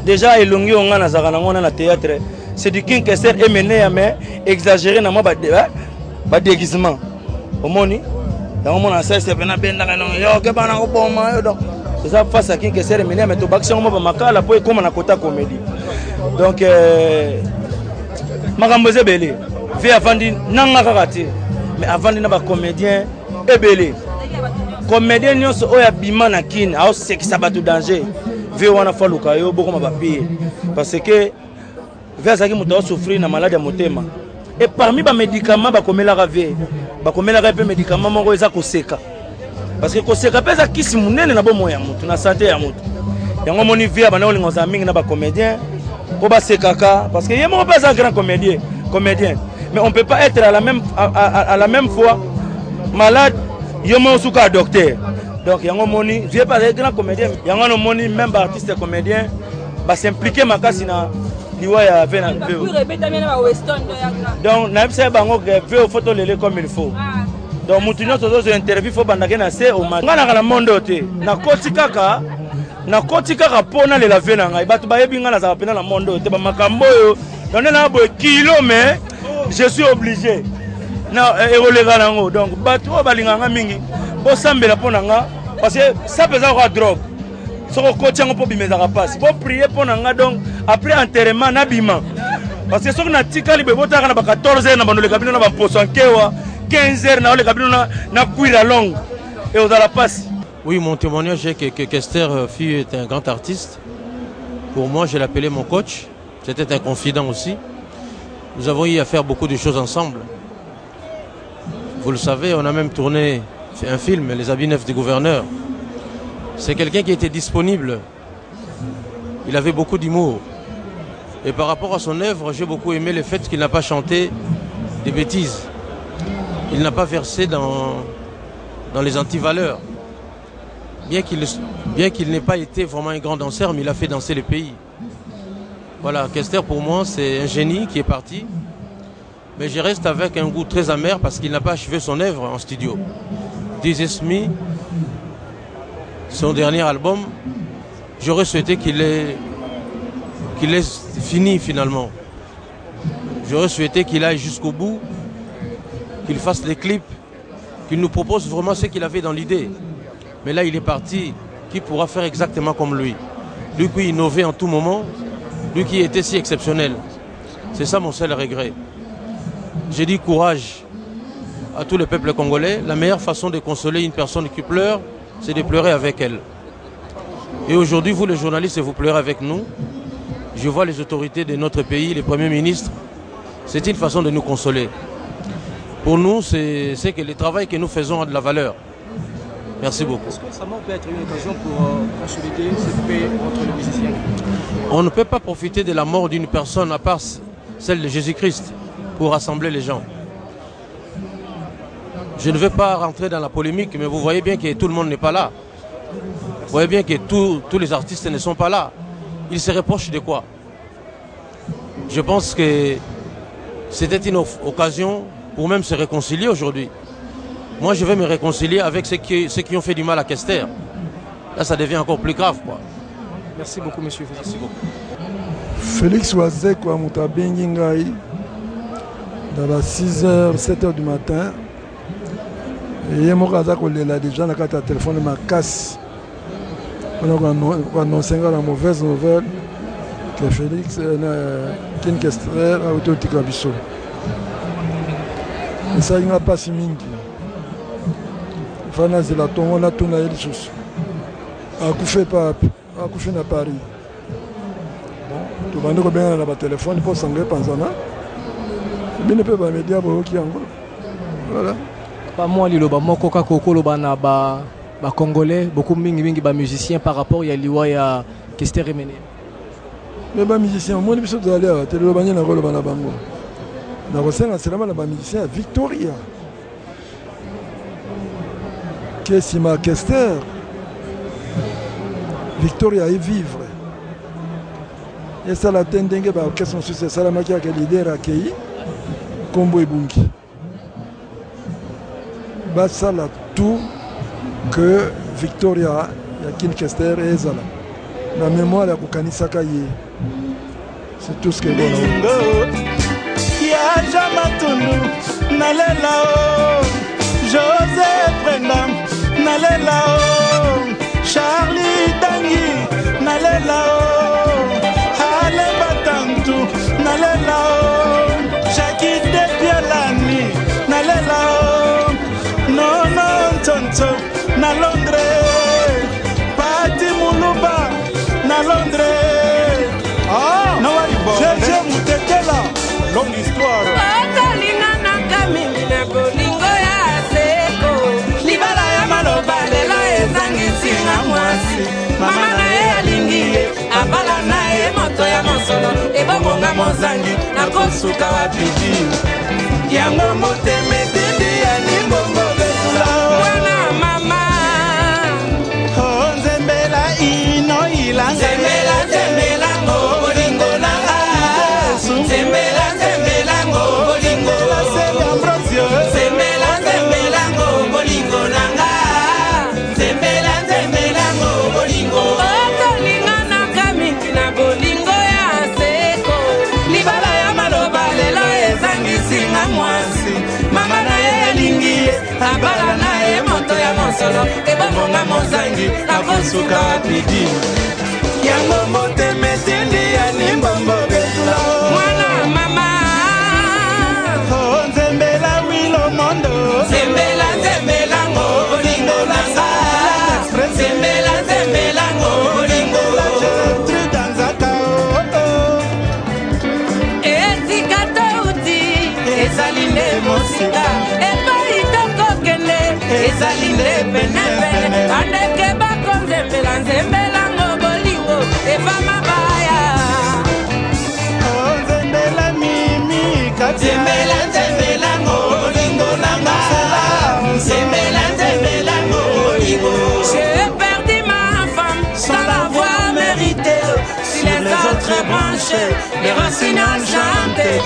Speaker 19: déjà elongi on a na théâtre c'est du King Kester mené mais exagéré na moi ba déguisement omoni dans mon ancêtre c'est pena benda na yo ke bana ko boma yo donc c'est ça face à King Kester mené mais to baction mo ba makala po comme na kota comédie donc makambo zebele vi avandi nanga kakati mais avandi na ba comédien ebele comédien nyonso oya bima na kin a sekisa batu danger vi wana faluka yo boko mabapier parce que vi azaki moto a souffrir na maladie ya motema et parmi ba médicaments ba komelaka vi ba komelaka pe médicament moko eza koseka parce que koseka pesa kisi munene na bomo ya mutu na santé ya mutu yango moni vi abana olingo za mingi na ba comédien ko ba sekaka parce que yemo pas un grand comédien mais on peut pas être à la même fois malade yomo suka docteur. Donc, yango moni, je pas des grands comédiens, yango no moni même artiste et comédien, va s'impliquer makasi na liwa ya vena. Donc, na psa bango ve au photo lele comme il faut. Donc, mutunyo tozo interview faut bandake na se au ma. Ngana kana mondo te. Na koti kaka pona le la vena ngai. Batu ba yebi ngana za pena na mondo te ba makambo yo. Donc na bo kilo mais je suis obligé. Na erolega nango. Donc, batu balinga nga mingi. Bo sambela ponanga parce que ça pesa quoi drogue soko kotiango po bimezaka passe bo prier ponanga donc après enterrement na bima parce que soko na tikali be botaka na ba 14h na bando le kabino na ba poso nkewa 15h na le kabino na kuira longue et aux la passe.
Speaker 20: Oui, mon témoignage est que Kester Fi est un grand artiste. Pour moi, je l'appelais mon coach. C'était un confident aussi. Nous avons eu à faire beaucoup de choses ensemble. Vous le savez, on a même tourné un film, Les habits neufs du gouverneur. C'est quelqu'un qui était disponible. Il avait beaucoup d'humour. Et par rapport à son œuvre, j'ai beaucoup aimé le fait qu'il n'a pas chanté des bêtises. Il n'a pas versé dans les antivaleurs. Bien qu'il n'ait pas été vraiment un grand danseur, mais il a fait danser le pays. Voilà, Kester pour moi, c'est un génie qui est parti. Mais je reste avec un goût très amer parce qu'il n'a pas achevé son œuvre en studio. This Is Me, son dernier album, j'aurais souhaité qu'il ait fini finalement. J'aurais souhaité qu'il aille jusqu'au bout, qu'il fasse les clips, qu'il nous propose vraiment ce qu'il avait dans l'idée. Mais là, il est parti, qui pourra faire exactement comme lui. Lui qui innovait en tout moment, lui qui était si exceptionnel. C'est ça mon seul regret. J'ai dit courage à tout le peuple congolais. La meilleure façon de consoler une personne qui pleure, c'est de pleurer avec elle. Et aujourd'hui, vous les journalistes, vous pleurez avec nous. Je vois les autorités de notre pays, les premiers ministres. C'est une façon de nous consoler. Pour nous, c'est que le travail que nous faisons a de la valeur. Merci beaucoup.
Speaker 14: Est-ce que ça peut être une occasion pour consolider cette paix entre les musiciens?
Speaker 20: On ne peut pas profiter de la mort d'une personne à part celle de Jésus-Christ pour rassembler les gens. Je ne veux pas rentrer dans la polémique, mais vous voyez bien que tout le monde n'est pas là. Vous voyez bien que tous les artistes ne sont pas là. Ils se reprochent de quoi? Je pense que c'était une occasion pour même se réconcilier aujourd'hui. Moi, je vais me réconcilier avec ceux qui ont fait du mal à Kester. Là, ça devient encore plus grave, quoi.
Speaker 14: Merci beaucoup, monsieur.
Speaker 20: Merci beaucoup.
Speaker 15: Félix Wazek wa Mutabengi Ngai, dans la 6h, 7h du matin. Et je suis déjà dans le téléphone de ma casse. On a annoncé la mauvaise nouvelle que Félix King Kester a été au Tikabiso. Et ça, il n'y a pas si mingi.
Speaker 21: fana zela tongo na tuna ye lisusu akufe papi akufe na Paris. Tobandi kobengana na batelefone mpo sange panzana bino mpe bamedia boyoki yango. Voilà.
Speaker 22: Pas moi liloba moko kaka okoloba na Congolais, beaucoup mingi ba musiciens par rapport ya liwa ya Kester Emene.
Speaker 21: Mais ba musiciens moi biso tozali awa teloba nyana koloba na bango. Na kosenga selama na ba musiciens Victoria. Kesima Kester Victoria et vivre. Et ça la tendenge ba orchestre suisse salamaki ak leader akei Kombo Ebungi. Bah ça là tout que Victoria Yakin Kester et Zala. La mémoire ya kukanisaka ye. C'est tout ce que bon.
Speaker 17: Ya Jamatundu nalela o José Brenda nalela o Charlie Dangi nalela o Ale Batantu nalela o Jackie Depialani nalela o Nono Tonto na Londres Pati Muluba na Londres no Jeje Mutekela longue histoire
Speaker 16: Otolinga na kamimi na bolingo ya seko libala ya maloba lelo ezangisi na mwasi mama na ye alingi ye abala na ye moto ya mosolo ebobonga mozangi nakosuka wapidi yango motemetende ya limbongo betula mwana mama
Speaker 17: nzembela ino ilanga
Speaker 16: zembela ngo bolingo nanga zembela ngo bolingo zembela ngo bolingo nanga zembela ngo bolingo otolinga nanga mingi na bolingo ya seko libala ya maloba lelo ezangisinga mwasi mama na ye alingi ye abala na ye moto ya mosolo ebobonga mozangi nakosuka wapidi yango motemetindi ya limbombo betula mwana mama
Speaker 17: nzembela wilo mondo
Speaker 16: zembela ngo bolingo nanga zembela ngo bolingo
Speaker 17: tridanzaka
Speaker 16: etika touti ezali nde mosika epai tokokende ezali nde penepene andeke bakonzembela nzembela ngo bolingo eva mabaya
Speaker 17: nzembela mimi
Speaker 16: zembela ngo bolingo nanga zembela ngo bolingo j'ai perdu ma femme sans l'avoir mérité si les autres branchés les rossignols chantez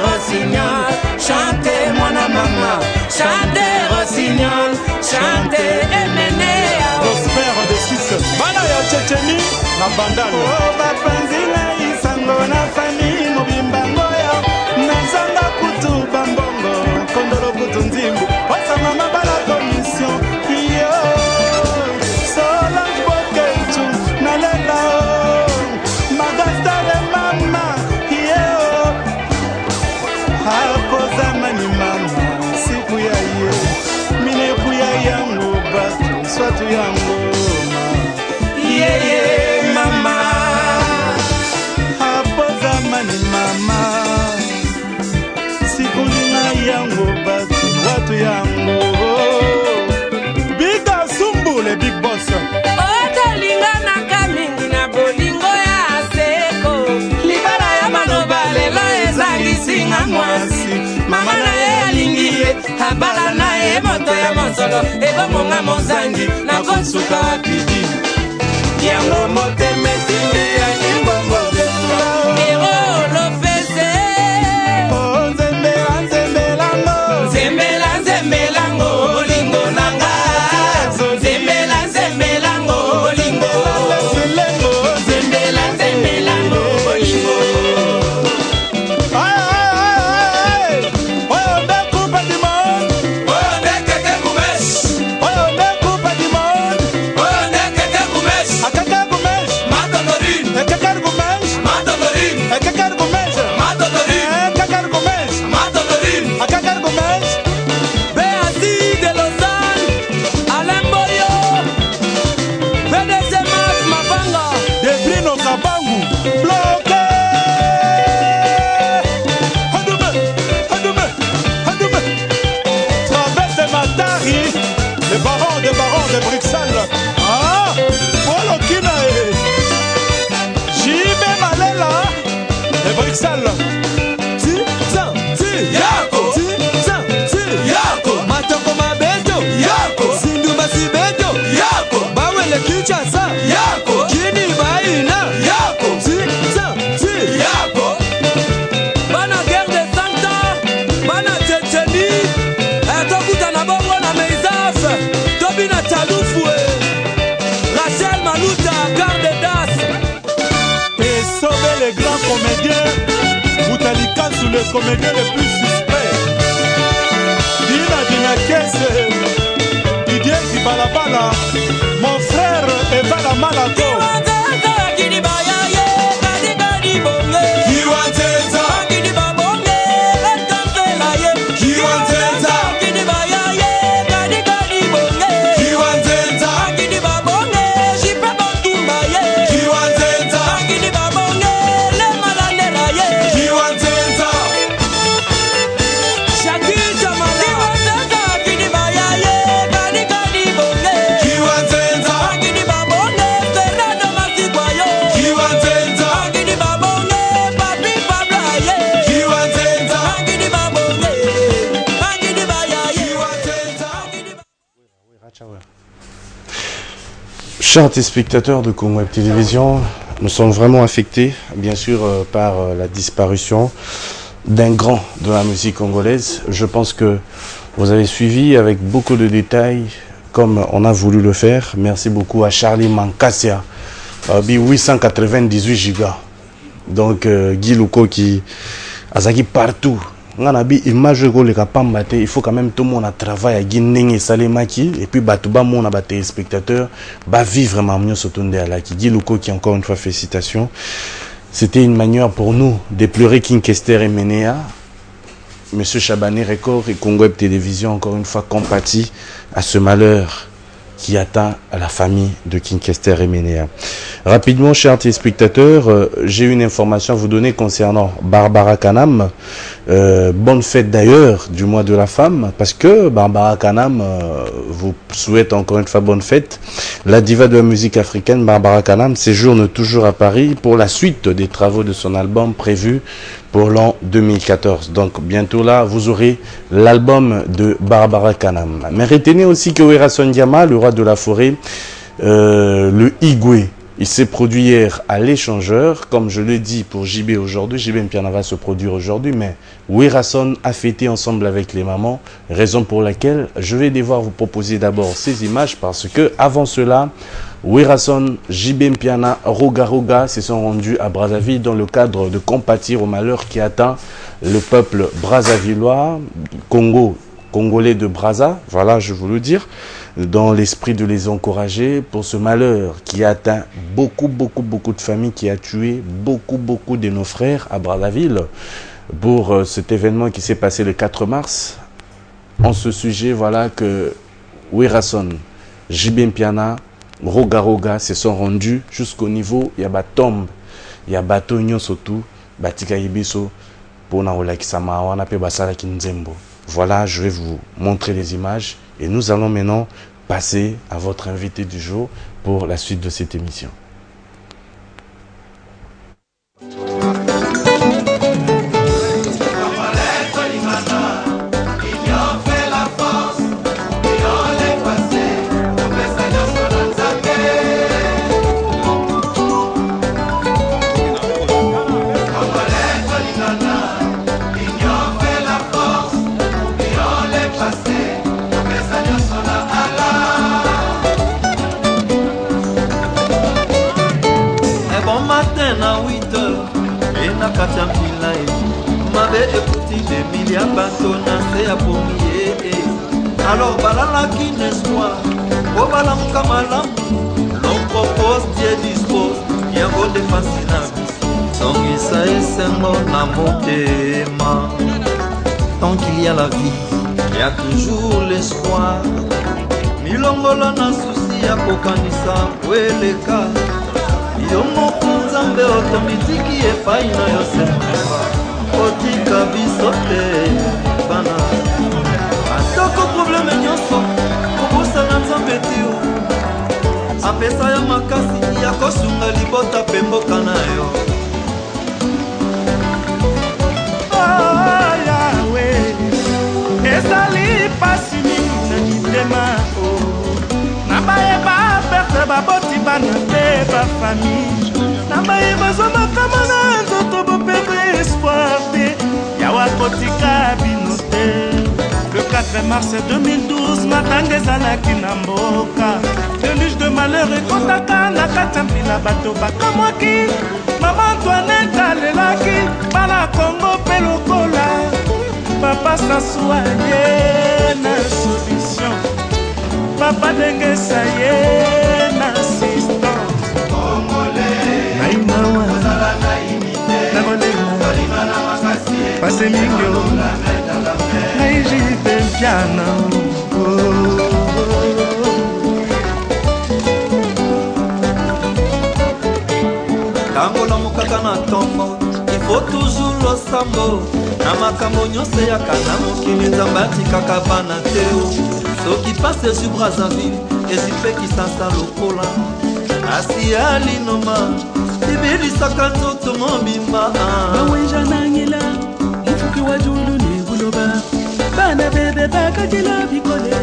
Speaker 16: rossignol chantez mon mama chantez rossignol chantez Emenea
Speaker 17: Prosper de Suisse bana ya Tchétchénie na bandalo bapanzi na isango na famille mobimba ngoya nazanga kutu bambongo kondolo kutu nzimbu osama mabala commission yo sola boketu nalela magastale mama yo hakozamani mama siku ya ye mineku ya yango batu swatu yango
Speaker 16: yeye mama
Speaker 17: hapozamani mama sikulinga yango batu watu yango biga sumbule big boss
Speaker 16: otolinga nanga mingi na bolingo ya seko libala ya maloba lelo ezangisinga mwasi mama na ye alingi ye abala na ye moto ya mosolo ebomonga mozangi nakosuka wapidi yango motemetinde ya limbongo betula ero lopese nzembela ngo bolingo nanga zembela ngo bolingo zembela ngo bolingo
Speaker 17: Akaka Gumesh les grands comédiens, Boutalika sous le comédien le plus suspect. Dina Dinakese, Didier Kibalabala, mon frère Evala Malako.
Speaker 3: Chers téléspectateurs de Congo Web Télévision, nous sommes vraiment affectés, bien sûr, par la disparition d'un grand de la musique congolaise. Je pense que vous avez suivi avec beaucoup de détails, comme on a voulu le faire. Merci beaucoup à Charlie Mankassia, 898 gigas. Donc, Guy Luko qui a zaki partout. Il faut quand même tout le monde travaille à Guinée et Salemaki et puis Batouba mon a battu spectateurs va vivre vraiment mieux sur Tunde Alaki. Guy Luko qui encore une fois félicitations. C'était une manière pour nous de pleurer King Kester et Menea. Monsieur Chabani Record et Congo Web Télévision encore une fois compatit à ce malheur qui atteint à la famille de King Kester et Menea. Rapidement, chers téléspectateurs, j'ai une information à vous donner concernant Barbara Kanam. Bonne fête d'ailleurs du mois de la femme, parce que Barbara Kanam vous souhaite encore une fois bonne fête. La diva de la musique africaine, Barbara Kanam, séjourne toujours à Paris pour la suite des travaux de son album prévu pour l'an 2014. Donc bientôt là, vous aurez l'album de Barbara Kanam. Mais retenez aussi que Werason Diama, le roi de la forêt, le Igwe, il s'est produit hier à l'échangeur, comme je le dis pour JB aujourd'hui. JB Mpiana va se produire aujourd'hui, mais Werason a fêté ensemble avec les mamans, raison pour laquelle je vais devoir vous proposer d'abord ces images, parce que avant cela, Werason, JB Mpiana, Roga se sont rendus à Brazzaville dans le cadre de compatir au malheur qui atteint le peuple brazzavillois, Congolais de Brazza, voilà, je vous le dire, dans l'esprit de les encourager pour ce malheur qui a atteint beaucoup de familles, qui a tué beaucoup de nos frères à Brazzaville. Pour cet événement qui s'est passé le 4 mars, en ce sujet, voilà que Werason, JB Mpiana, Roga se sont rendus jusqu'au niveau, il y a Batombe, il y a Bato Nyon surtout, Batika Ibiso, pour Naolakisama, Wanape Basala Kinzembo. Voilà, je vais vous montrer les images et nous allons maintenant passer à votre invité du jour pour la suite de cette émission.
Speaker 6: Alors balala qui n'espoir, au balam kamalam, l'on propose, Dieu dispose, bien beau de fascinable. Sans ça et sengo na motema. Tant qu'il y a la vie, il y a toujours l'espoir. Milongola na souci à kokanisa, weleka. Yomo kunzambe otomitiki e faina yosemba. Otika bisote, bana. Atoko problème nyonso kobosana nzambe tio apesa ya makasi ya kosunga libota pe mboka na yo
Speaker 11: yawe ezali pasi mingi na mitema na bayeba perte baboti bana mpe bafamille na bayeba zwa makama na nzoto boperdre espoir te yawa kotika bino te. Le 4 mars 2012, matanga ezalaki na mboka. Déluge de malheur ekotaka na kati ya mpila bato bakamwaki Maman Antoinette alelaki bana Congo pe lokola papa Sassouaye na solution papa Dengesa ye na assistant nainawa na molela pase mingyo naijite piano
Speaker 6: tango na mokaka na ntongo ifo toujours losambo na makambo nyonso eyaka na mokili nzambe atikaka bana te soki pase ezwi Brazzaville ezwi mpe Kisasa lokola asi ya linoma ibilisaka nzoto mobimba
Speaker 7: bawenja nangela mufuki wa julu ne buloba bana bebe bakatela bikole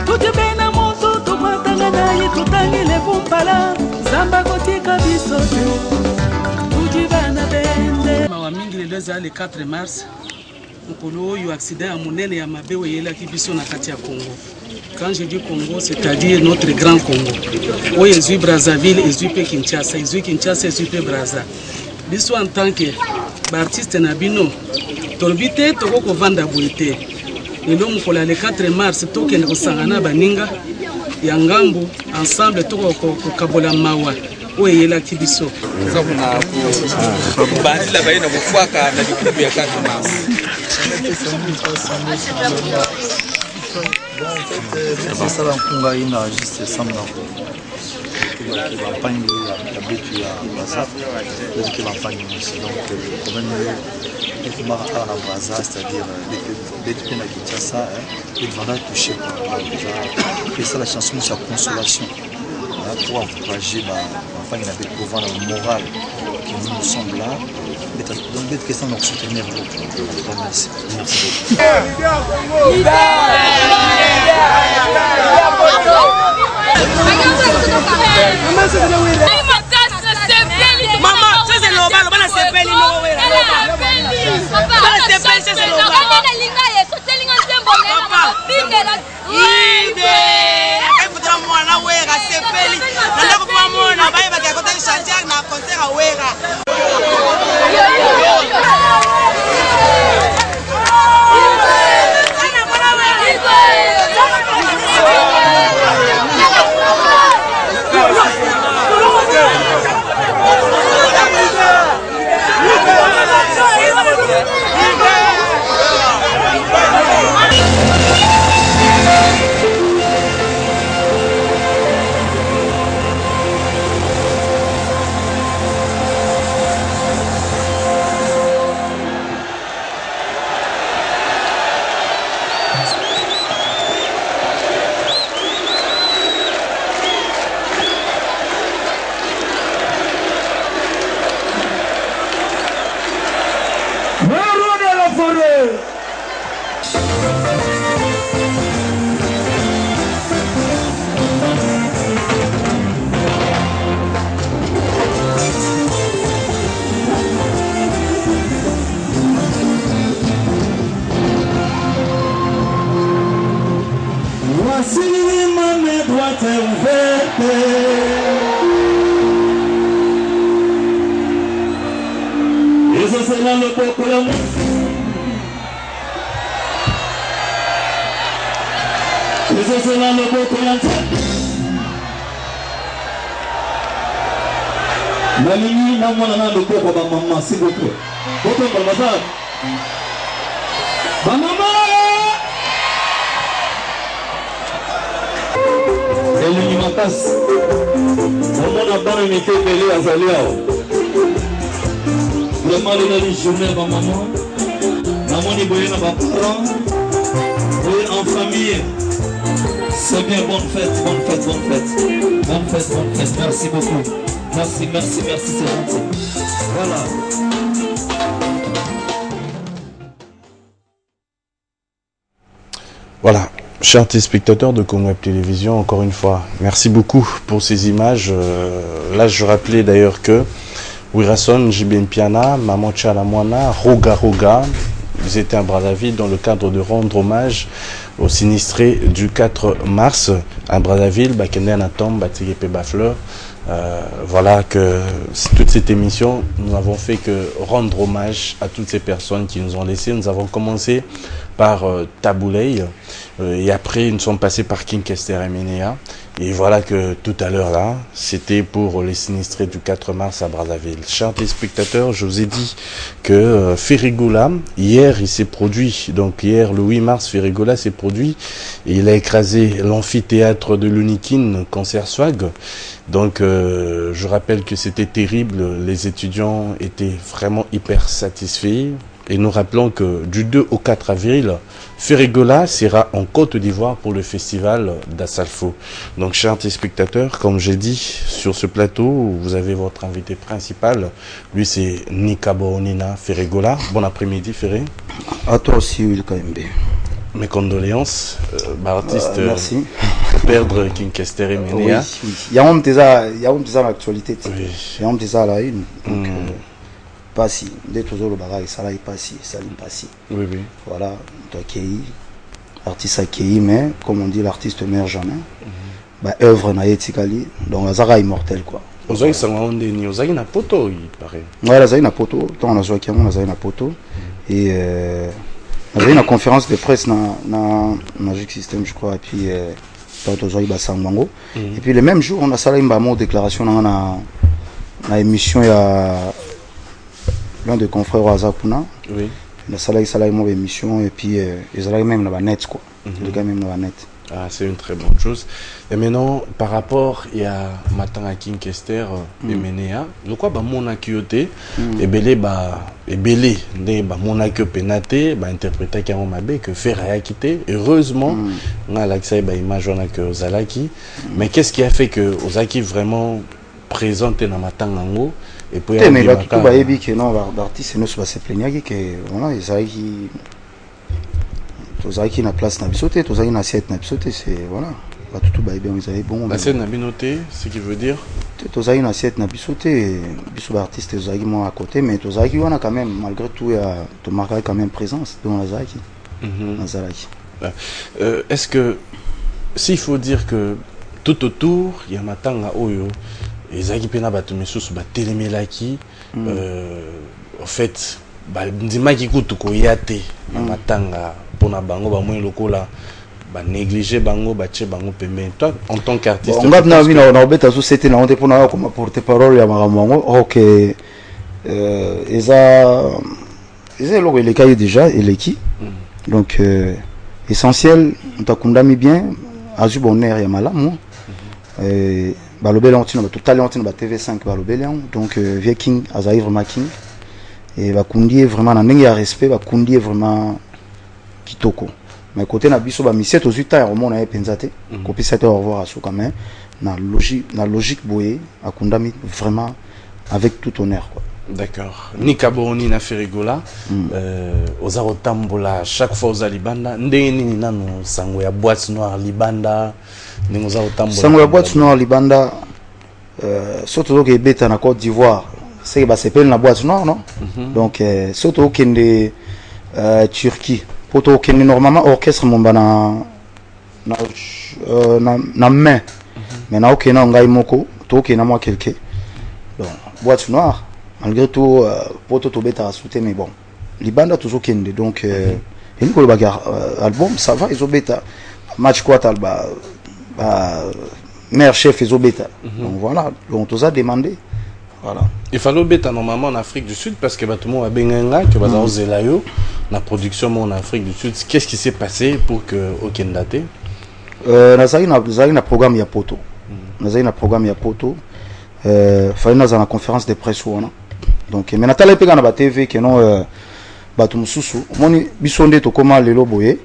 Speaker 7: tutebena moto tokwatanga naye tutangile vumpala zamba kotika biso te tuti bana bende mawa mingi lelo eza le 4 mars mokolo oyo accident ya monene ya mabe oyelaki biso na kati ya Congo. Quand je dis Congo, c'est-à-dire notre grand Congo. Oyo ezwi Brazzaville, ezwi pe Kinshasa, ezwi Kinshasa, ezwi pe Brazza. Biso en tant que baartiste na bino tolobi te toko kovanda boye te. Lelo mokolo ya le 4 mars tokende kosangana baninga ya ngambu ensemble toko kokabola mawa oyo eyelaki biso
Speaker 2: bandila baye na kofwaka na likubu ya 4 mars.
Speaker 4: C'est ça la Conga ina juste ça na la campagne la bétu ya Brazza parce que la campagne aussi donc quand même il m'a à la Brazza c'est-à-dire bétu na Kinshasa il va toucher déjà ça la chanson sa consolation pour encourager la famille avec pour voir le moral qui nous semble là donc d'être question de soutenir merci
Speaker 16: Maman, ça c'est normal, on va se faire
Speaker 23: Malini na mwana na ndoko kwa maman s'il vous plaît. Boto kwa bazar. Ba maman. Elini makas. Mona bana mité belé azaliao. Vraiment les journée ba maman. Maman ni boyena ba parents. Boye en famille. C'est bien, bonne fête, bonne fête, bonne fête. Bonne fête, bonne fête. Merci beaucoup. Merci, merci, merci, c'est gentil. Voilà.
Speaker 3: Voilà, chers téléspectateurs de Conweb Télévision, encore une fois, merci beaucoup pour ces images. Là, je rappelais d'ailleurs que Wirason, Jibin Piana, Maman Chalamwana, Roga Roga, ils étaient à Brazzaville dans le cadre de rendre hommage aux sinistrés du 4 mars à Brazzaville, Bakende Anatom, Batigépé Bafleur, Voilà que toute cette émission, nous n'avons fait que rendre hommage à toutes ces personnes qui nous ont laissés. Nous avons commencé par Tabouley et après nous sommes passés par King Kester et Menea. Et voilà que tout à l'heure là, c'était pour les sinistrés du 4 mars à Brazzaville. Chers téléspectateurs, je vous ai dit que Ferrigola, hier il s'est produit, donc hier le 8 mars, Ferrigola s'est produit et il a écrasé l'amphithéâtre de l'Unikin, Concert Swag. Donc je rappelle que c'était terrible, les étudiants étaient vraiment hyper satisfaits. Et nous rappelons que du 2 au 4 avril, Ferrigola sera en Côte d'Ivoire pour le festival d'Assalfo. Donc, chers téléspectateurs, comme j'ai dit, sur ce plateau, vous avez votre invité principal. Lui, c'est Nikabo Onina Ferrigola. Bon après-midi, Ferré.
Speaker 1: À toi aussi, Will KMB.
Speaker 3: Mes condoléances, artiste,
Speaker 1: merci.
Speaker 3: Perdre King Kester et Menea.
Speaker 1: Oui. Il y a un petit l'actualité. Il y a un petit à la une. Donc, pas si, dès toujours le bagage, ça n'est pas si, ça n'est pas si.
Speaker 3: Oui, oui.
Speaker 1: Voilà, accueilli, l'artiste accueilli, mais comme on dit, l'artiste ne meurt jamais. Œuvre na etikali, donc Azara immortel quoi.
Speaker 3: Ozaki sangonde ni ozaki na poto, il paraît.
Speaker 1: Ouais, Azara na poto, tant on a joué Kiamon, Azara na poto. Et Azara une conférence de presse na Magic System, je crois, et puis tant aujourd'hui Basangango. Et puis le même jour, on a salé une déclaration dans la émission il y a l'un des confrères au Azapuna. Oui. Il a une émission et puis ils allaient même dans la net quoi. Les gars même dans la net.
Speaker 3: Ah, c'est une très bonne chose. Et maintenant, par rapport il y a Matanga King Kester et Menea, le quoi mon akiote et belé ne mon akio penate interpréter qui mabe que faire a quitté. Heureusement, on a l'accès image on a que Ozalaki. Mais qu'est-ce qui a fait que Ozaki vraiment présenté dans Matanga ngo? Et puis
Speaker 1: mais là tout va bien que non l'artiste nous va se plaindre que voilà ils arrivent tous arrivent na place na bisoté tous arrivent na assiette na bisoté c'est voilà va tout va bien ils arrivent bon
Speaker 3: assiette na binoté ce qui veut dire
Speaker 1: tous arrivent na assiette na bisoté biso artiste tous arrivent moi à côté mais tous arrivent on a quand même malgré tout il y a tout marqué quand même présence dans la Zaki
Speaker 3: est-ce que s'il faut dire que tout autour il y a Matanga oyo ezaki pena bato misusu batelemelaki en fait ndimaki kutu koya te na Matanga mpona bango bamoi lokola banégliger bango batie bango pembeni. Toi en tant qu'artiste
Speaker 1: on ngati nabi na obeta société na onde mpona koma porte parole ya makambo yango ok eza eloko elekai déjà eleki donc essentiel ntakundami bien azwi bonheur ya malamu balobela on tout talent on TV5 balobela donc vieux king azaï vraiment king et bakundi vraiment na ndenge ya respect bakundi vraiment kitoko mais côté na biso ba miset ozuta ya romona e penzate kopisa te au revoir à quand même na logique boye akundami vraiment avec tout honneur quoi.
Speaker 3: D'accord. Nikabo Onina Ferrigola ozaro tambola chaque fois aux libanda ndenge nini nanu sango ya boîte noire libanda ndenge ozaro tambola
Speaker 1: sango ya boîte noire libanda surtout que beta na Côte d'Ivoire c'est que ba s'appelle la boîte noire non donc surtout kende Turquie poto kende normalement orchestre mon bana na main mais na okena ngai moko to okena moi quelqu'un donc boîte noire malgré tout poto to beta sauter mais bon libanda toujours kende donc et nous le bagarre album ça va ils ont beta match quoi talba mère chef ils ont beta donc voilà on tous a demandé voilà
Speaker 3: il fallait beta normalement en Afrique du Sud parce que tout le monde a benga que baza ozelayo la production en Afrique du Sud qu'est-ce qui s'est passé pour que okendate
Speaker 1: na programme ya poto na programme ya poto fallait dans la conférence de presse ou donc mais natala pe na ba TV que non bato mususu moni bisonde to koma lelo boye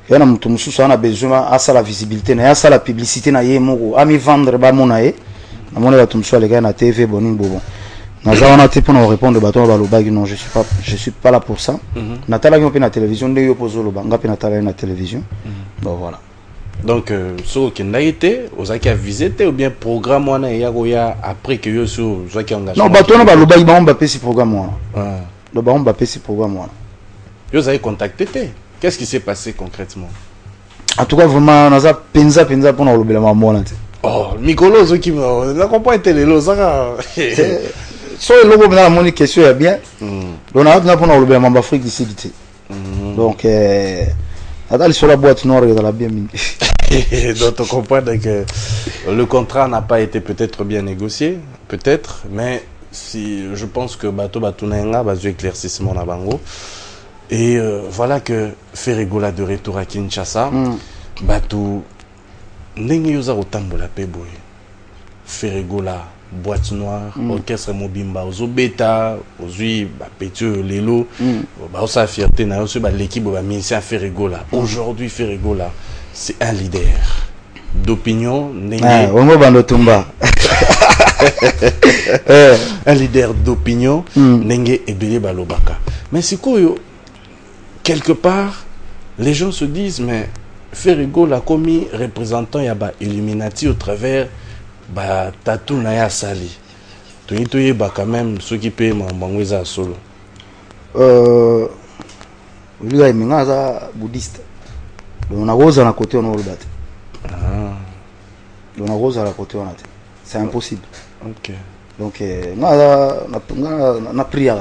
Speaker 1: yana mutu mususu ana besoin à ça la visibilité na ça la publicité na ye moko ami vendre ba mona ye na mona bato mususu les gars na TV boning bobo na za on a te pour répondre bato ba lobaki non je suis pas là pour ça natala ki pe na télévision de yo pozo loba nga pe natala na télévision bon voilà
Speaker 3: donc so kenda été ozaki a visité ou bien programme wana ya goya après que yo so ozaki engagé
Speaker 1: non bato na ba lobaki ba on ba pesi programme wana le baron ba pesi programme wana
Speaker 3: yo avez contacté qu'est-ce qui s'est passé concrètement
Speaker 1: en tout cas vraiment naza penza pour na lobela mamona te
Speaker 3: Oh, Mikolo, ceux qui ne comprennent pas les lots, ça.
Speaker 1: So le logo na moni question est bien. Donc on a pour nous le membre Afrique d'ici. Donc attends sur la boîte noire dans la bien mine.
Speaker 3: Donc on comprend que le contrat n'a pas été peut-être bien négocié, peut-être, mais si je pense que bateau Batunenga va jouer éclaircissement na bango. Et voilà que Ferregola de retour à Kinshasa, bateau ndenge yoza kotambola pe boye. Ferregola boîte noire, orchestre mobimba, ozo beta, ozui ba petio lelo, ba osa fierté na oso ba l'équipe ba musicien Ferregola. Aujourd'hui Ferregola, c'est un leader d'opinion, un leader d'opinion, Nenge Ebele Balobaka. Mais c'est quoi, quelque part, les gens se disent, mais Ferregola a commis représentant Yaba Illuminati au travers bah tatou Naya Sali. Tu es quand même ceux qui payent Mangweza solo.
Speaker 1: Lui, il est bouddhiste. On a rose à la côté, on a le battu. On a rose à la côté, on a été. C'est impossible.
Speaker 3: Ok.
Speaker 1: Donc, on a prié.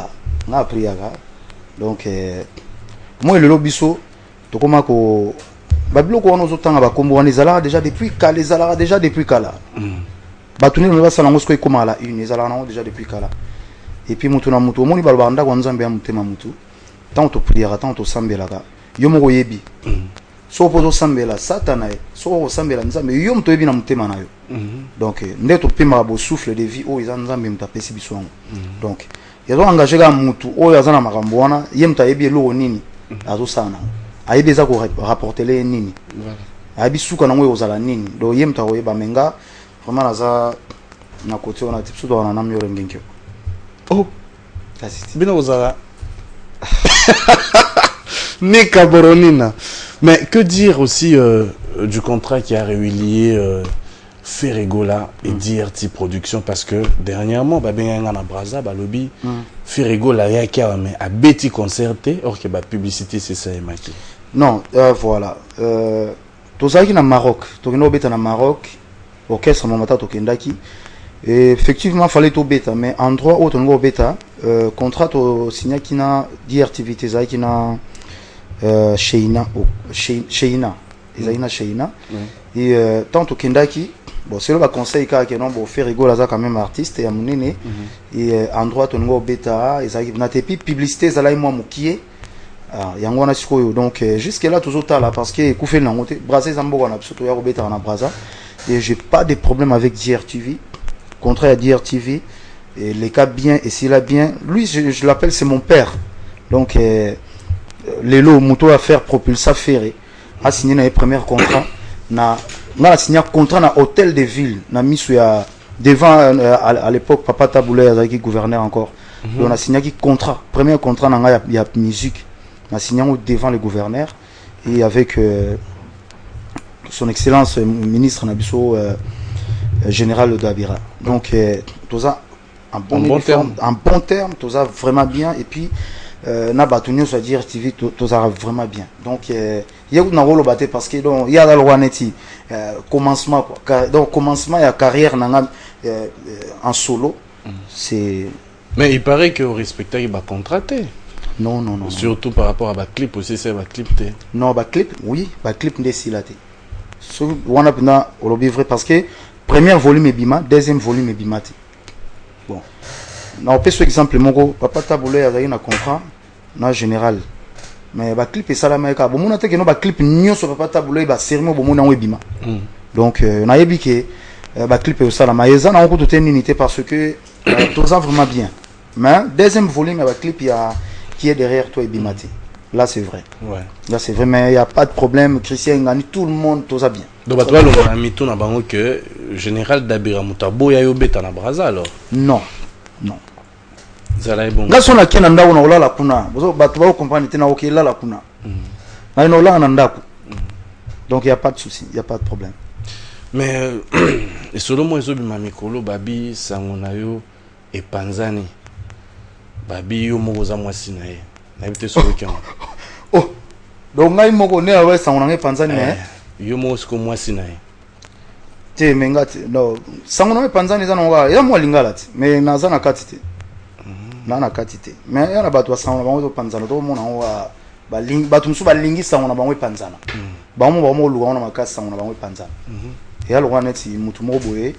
Speaker 1: Donc, moi, le lobiso, tu commences à. Babilo, on a autant à Combo, on est là déjà depuis Kala. Les Alara déjà depuis Kala. Batouni, on va s'en aller comme à la une. Les Alara déjà depuis Kala. Et puis, Moutuna Moutou, mon Ibalbanda, on Zambia Moutema Moutou. Tant tu prières, tant tu sambela. Yomo yebi. So pozo sambela, satana. So sambela, nzambe. Yom to yebi na Moutema na yo. Donc, neto pima bo souffle de vie. Oh, ils ont nzambe mtapesi biswango. Donc, ils ont engagé un Moutou. Oh, ils ont makamboana. Yem ta yebi lo nini. Azo sana. Ayebi eza ko rapporter les nini. Ayebi suka na ngwe ozala nini. Do yem ta oyeba menga. Vraiment naza na côté on a type surtout on a namyo rengenkyo.
Speaker 3: Oh. Bino ozala. Nika Boronina. Mais que dire aussi du contrat qui a relié Ferregola et DRT Production, parce que dernièrement, Babenga Braza, Balobi, Ferregola a bêti concerté, or que la publicité c'est ça, Maki.
Speaker 1: Non, voilà. Tout ça qui est au Maroc, tout est au Maroc, orchestre Momata Tokendaki. Effectivement, il fallait tout bêta, mais en droit, au Tongo bêta, contrat au signé qui n'a DRTVT, ça qui n'a Sheina, Sheina, et tant au Kendaki. Bon, c'est le conseil que non bon faire rigoler ça quand même artiste et amener et en droit on go bêta et ça n'a pas publicité ça là moi mukie yango na sikoyo donc jusque là toujours là parce que ku fait na ngote brasser zambo na surtout ya bêta na braza et j'ai pas de problème avec DRTV contraire à DRTV et les cas bien et s'il a bien lui je l'appelle c'est mon père donc les lots moto à faire propulsa ferré a signé les premiers contrats na on a signé un contrat dans l'hôtel de ville. On a mis devant à l'époque Papa Taboulé qui gouvernait encore. On a signé un contrat. Premier contrat dans la musique. On a signé devant le gouverneur et avec son excellence ministre Nabiso général Dabira. Donc tout ça en bon terme, tout ça vraiment bien et puis na batunyo soit dire TV tout ça vraiment bien. Donc il y a un rôle batté parce que donc il y a dans le Waneti commencement donc commencement il y a carrière en solo c'est
Speaker 3: mais il paraît que au respecter il va contracter.
Speaker 1: Non.
Speaker 3: Surtout par rapport à clip aussi c'est clip.
Speaker 1: Non clip oui clip ndesilaté. So on a bien au vrai parce que premier volume est bima, deuxième volume est bimati. Bon. On peut par exemple mon Papa Taboulé a un contrat na général mais ba clip et ça la meka bon mon que no ba clip nyoso Papa Taboulé ba serment bon mon webima donc na yebi que ba clip et ça la maïza na on toute une unité parce que tout ça vraiment bien mais deuxième volume ba clip il y a qui est derrière toi et bimati là c'est vrai là c'est vrai mais il y a pas de problème Christian Ngani tout le monde tout ça bien
Speaker 3: donc toi on a mis tout na bango que général Dabira Mutabo ya yo beta na braza alors
Speaker 1: non
Speaker 3: Zala bon.
Speaker 1: Là son a kena ndaku na olala kuna. Bozo batu ba comprendre tena OK là la kuna. Na ino la na ndaku. Donc il y a pas de souci, il y a pas de problème.
Speaker 3: Mais et selon moi ezo bima mikolo babi sangona yo e panzani. Babi yo moko za mwasi na ye. Na bité so weekend.
Speaker 1: Oh. Donc ngai moko ne awe sangona ngai panzani
Speaker 3: yo moko sko mwasi na ye.
Speaker 1: te menga te no sango na panzani za nonga ya mo lingala te mais naza na kati te na kati te mais ya na bato sango na bango to panzana to mona wa balingi bato musu balingi sango na bango panzana bango luga na makasi sango na bango panzana ya lo wana ti mutu mo boye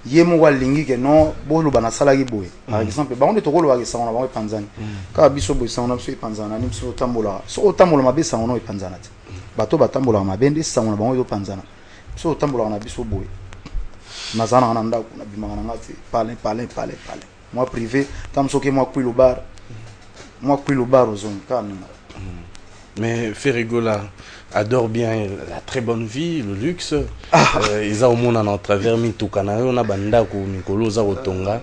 Speaker 1: ye mo wa lingi ke no bo lo bana sala ki boye par exemple bango de to ko lo ba sango na bango panzana ka biso boye sango na biso panzana ni biso tambola so tambola mabe sango no panzana te bato batambola mabende sango na bango to panzana so tambola na biso boye nazana na ndako na bimanga na ngati parler moi privé tam soke moi kui le bar aux zones calme.
Speaker 3: Mais Ferrigola adore bien la très bonne vie, le luxe. Ils ont au monde en travers mitukana on a bandako mikolo za otonga.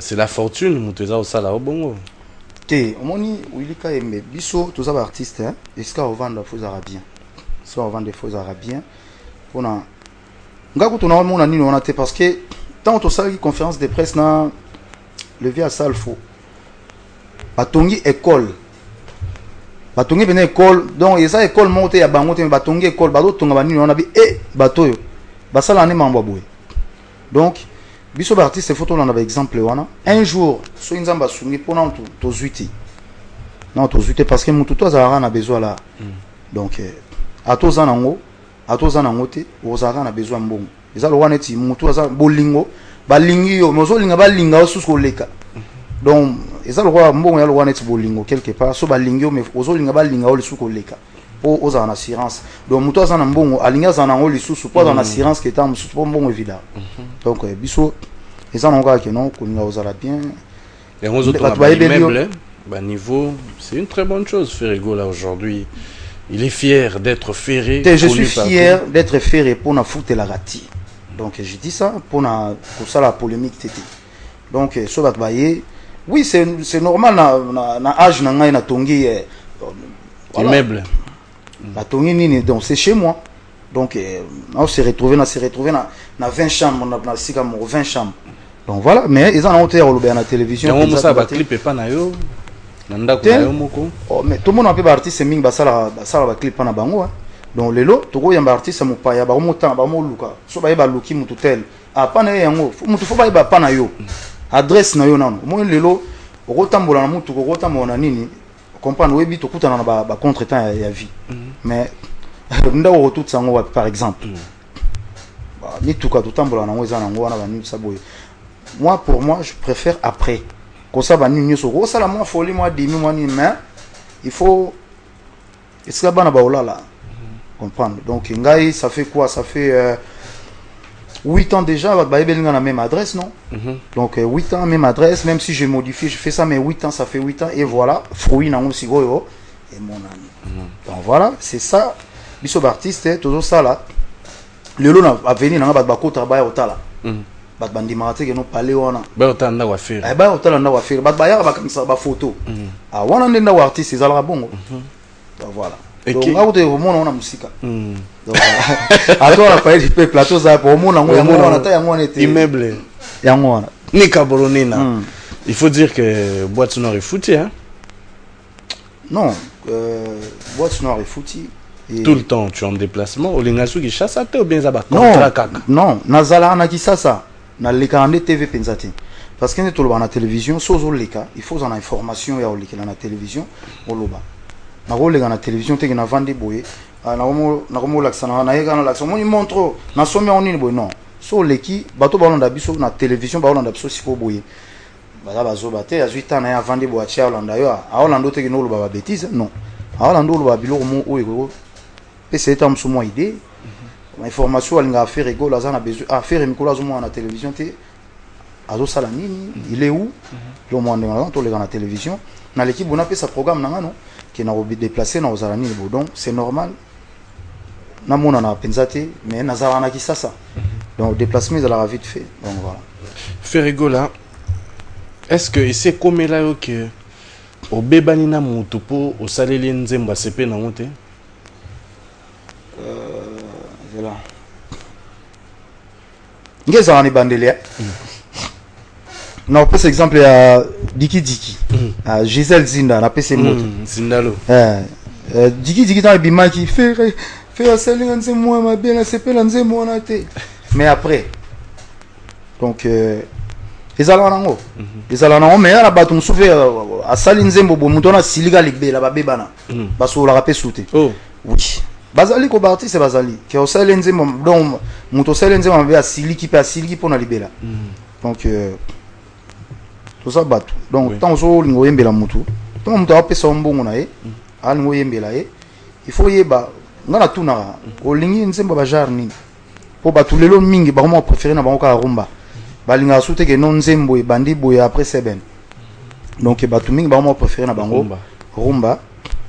Speaker 3: C'est la fortune muteza osala obongo.
Speaker 1: Te omoni wilika embe biso tous les artistes hein est-ce qu'on vend des faux arabiens. Soit on vend des faux arabiens pour na ngako tuna mona nini on a te parce que tant on sala conférence de presse na le vieux Salfo batongi école batongi bene école donc eza école monte ya bango te batongi école bato tonga banini on a bi bato yo basala ne mambo boye donc biso ba artiste photo on a exemple wana un jour so nzamba sungi pona to zuiti non to zuiti parce que mutu to azara na besoin là donc atoza nango te ozara na besoin mbongo eza lo wana ti mutu aza bolingo balingi yo mozolinga balinga osusko leka donc eza lo kwa mbongo ya lo wana ti bolingo quelque part so balingi yo mais ozolinga balinga o lisuko leka po oza na assurance donc mutu aza na mbongo alinga za na ngo lisusu po aza na assurance ke ta musu po mbongo evida donc biso eza na ngo ke non kolinga ozala bien
Speaker 3: et on autres na immeuble ba niveau c'est une très bonne chose Ferrigola aujourd'hui. Il est fier d'être ferré.
Speaker 1: Je suis fier d'être ferré pour na foutre la rati. Donc je dis ça pour ça la polémique tété. Donc so bat baye oui c'est normal na âge na ngai na tongi
Speaker 3: immeuble.
Speaker 1: La tongi nini donc c'est chez moi. Donc on s'est retrouvé na 20 chambres na sika mo 20 chambres. Donc voilà mais ils en ont été relobé à la télévision.
Speaker 3: Donc ça ba clip pas na yo.
Speaker 1: Oh mais tout le monde a pu artiste ming basala ba clip na bango donc lelo to ko yamba artiste mo pa ya ba mo temps ba mo luka so ba ba luki mutu tel a pa na yango mutu fo ba pa na yo adresse na yo nano mo lelo ko tambola na mutu ko tambola nini comprendre webi to kutana na ba contretemps ya vie mais ndawo tout sango par exemple ba ni tuka to tambola na ngo za na ngo na ba ni saboye moi pour moi je préfère après. Comme ça, ça la moi folie moi demi moi ni mais il faut est-ce que bana baola là comprendre donc ngai ça fait quoi ça fait 8 ans déjà ba belinga na même adresse non donc 8 ans même adresse même si je modifie je fais ça mais 8 ans ça fait 8 ans et voilà fruit na ngom sigoyo et mon ami donc voilà c'est ça biso artiste toujours ça là le lot a venir na ba ko travailler au tala bat bandi marate ke no pale wana
Speaker 3: ba otanda wa faire
Speaker 1: ba otanda wa faire bat ba ya ba kamisa ba photo ah wana ndenda wa artiste ezala bongo voilà donc ngako te omona ona musika donc ato la paye pe plateau za po omona ngo yango wana ta yango wana te
Speaker 3: immeuble
Speaker 1: yango wana
Speaker 3: ni kabolonina il faut dire que Boîte Noire est foutie hein
Speaker 1: non Boîte Noire est foutie.
Speaker 3: Tout le temps tu es en déplacement au lingasu qui chasse à te ou bien ça va contrat kaka
Speaker 1: non nazala na kisasa na leka na TV penzati parce que tout le na télévision sozo leka il faut en information ya oleka na télévision oloba na rolega na télévision te na vandi boye na komo laksana na yeka na lakso mo montre na somme on ni boye non so leki bato balonda biso na télévision balonda biso siko boye bala bazo bate azuita na ya vandi boye chia olanda yo a olanda te no loba ba bêtise non a olanda loba biloko mo oyo et c'est un sous idée information elle a fait rigolo ça a besoin à faire Nicolas au moins à la télévision té azo salanini il est où le moins dans tous les dans la télévision dans l'équipe on a fait sa programme non qui n'a pas déplacé dans aux alanini donc c'est normal na mona na pensate mais na zala na ki ça donc déplacement de la vite fait donc voilà
Speaker 3: Ferrigola est-ce que c'est comme là que au bebani na mutu po au saleli nzemba sepe na monte
Speaker 1: voilà ngeza ani bandelia na pese exemple ya Diki Gisèle Zinda na pese moto
Speaker 3: Zindalo
Speaker 1: Diki ta bimaki faire selinga nzemwa mabela sepela nzemwa na te mais après donc ezala nango mais ya na bato mosusu asali nzembo bo moto na siliga libela babebana basolaka pe sute oui bazali ko artiste bazali ke osali nzembo donc moto osali nzembo mabe asiliki mpona libela donc toza bato donc ntango ozolinga oyembela motu ntango moto apesa mbongo na ye alinga oyembela ye il faut yeba nga na tunaka olingi nzembo bajare nini po bato lelo mingi bakoma préféré na bango kaka rumba balinga sute ke non nzembo ebandi boye après seben donc bato mingi bakoma préféré na bango rumba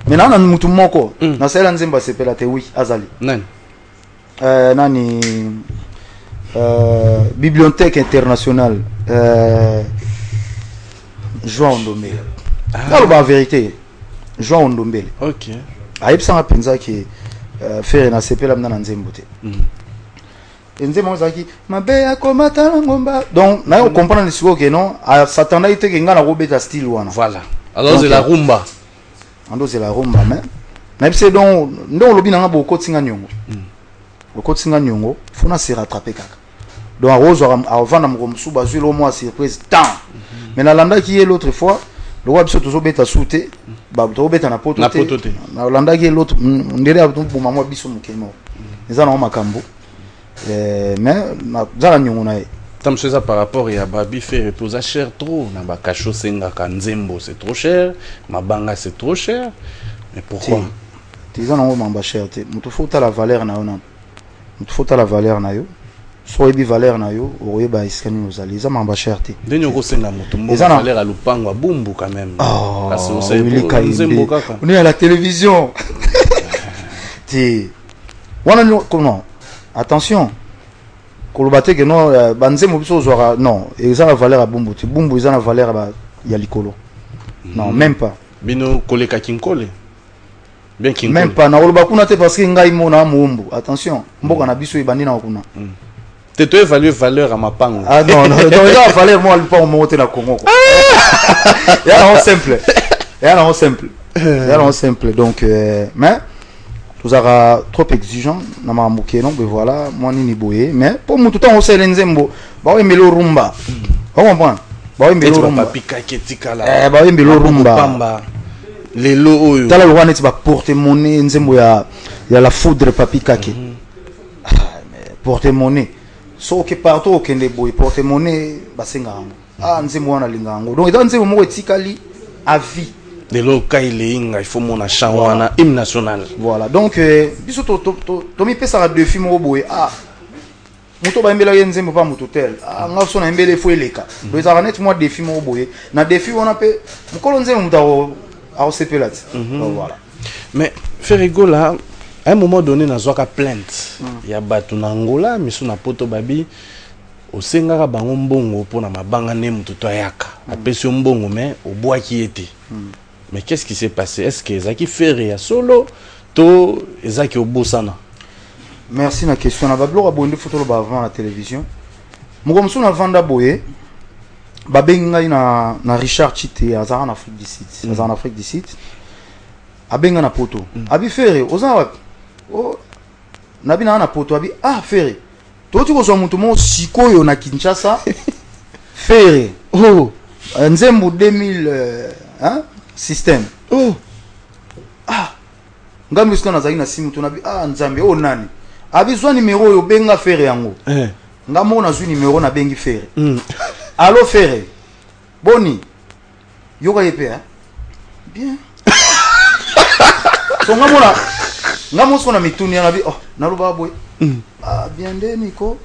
Speaker 1: mais na mutu moko nasalela nzembo asepela te oui azali nani bibliothèque internationale Joao Ndombele naloba vérité Joao Ndombele ayebisanga mpenza ke fere nasepela mna na nzembo te nzembo ozalaki mabe akomata na ngomba donc naye okomprendre sikoyo ke non asatanda te ke nga nakobeta style wana
Speaker 3: voilà alors c'est la rumba
Speaker 1: ando c'est la rumba mais nayebise donc nde olobi nanga bokotinga nyongo okotinga nyongo fona se rattraper kaka donc arozwaka avanda moko mosusu bazwi lo mwa surprise tant mais nalandaki ye l'autre fois lokwa biso tozobeta su te tozobeta na poto te nalandaki ye l'autre ndere aboma mwa biso mokemo eza nango makambo mais naza na nyongo na ye
Speaker 3: Tam ça par rapport à Babi fait reposer cher trop. Namba kacho senga kanzembo c'est trop cher. Mabanga c'est trop cher. Mais pourquoi?
Speaker 1: Tu as un mamba cher. Mutu faut la valeur na yo na. Mutu faut la valeur na yo. So ebi valeur na yo. Oye ba iskani ozali. Za mamba cher te.
Speaker 3: Denyo ko senga mutu mbo valeur à lupango à bumbu quand même. Parce que c'est nzembo kaka.
Speaker 1: On est à la télévision. Ti. Wana comment? Attention. Kolobate que non banzemo biso zora non eza la valeur à bumbu ti bumbu eza la valeur ya likolo non même pas
Speaker 3: bino koleka kinkole bien kinkole
Speaker 1: même pas na koloba kuna te parce que ngai mona mumbu attention mboka na biso ebandi na kuna
Speaker 3: te to évaluer valeur à mapango
Speaker 1: ah non non eza valeur moi le pas au monter na Congo ya non simple donc mais vous avez trop exigeant na mamuke non mais voilà moi ni boye mais pour tout temps on sait nzembo ba we melo rumba on comprend ba we melo rumba
Speaker 3: pika ketikala
Speaker 1: ba we melo rumba
Speaker 3: pamba lelo oyo
Speaker 1: tala lo wana ti ba porter monnaie nzembo ya la foudre papi kake porter monnaie so que partout okende boye porter monnaie ba senga ngo nzembo wana linga ngo donc dans nzembo moko etikali à vie
Speaker 3: de l'Okaïle, il faut mon achat hymne national.
Speaker 1: Voilà, donc, biso to mi pesa deux films au boy. Ah, muto ba mbela yenze mpa muto tel. Ah, ngaso na mbele fo eleka. Do za net moi deux films au boy. Na défi on appelle mukolo nze muta a osepelat. Voilà.
Speaker 3: Mais Ferrigo là, à un moment donné na zwaka plainte. Ya batu na Angola, miso na poto babi osengaka bango mbongo pona mabanga ne muto to ayaka. Apesi mbongo mais obwaki ete. Mais qu'est-ce qui s'est passé? Est-ce que Zaki Ferry a solo to Zaki Obosana?
Speaker 1: Merci na question na bablo abonde photo lo avant la télévision. Mukomso na vanda boye babenga na Richard Chité azara na Afrique du Sud. Azara na Afrique du Sud. Abenga na poto. Abi Ferry oza o nabina na poto abi Ferry. Toti ko so mutu mo sikoyo na Kinshasa. Ferry. Oh nzembo 2000 système ngambi sika nazali na simu tonabi nzambe o nani abizwa numéro yo benga Ferry yango ngamo na zwi numéro na bengi Ferry allo Ferry boni yoka yepe bien so ngamo sona mituni na bi naloba boy bien de niko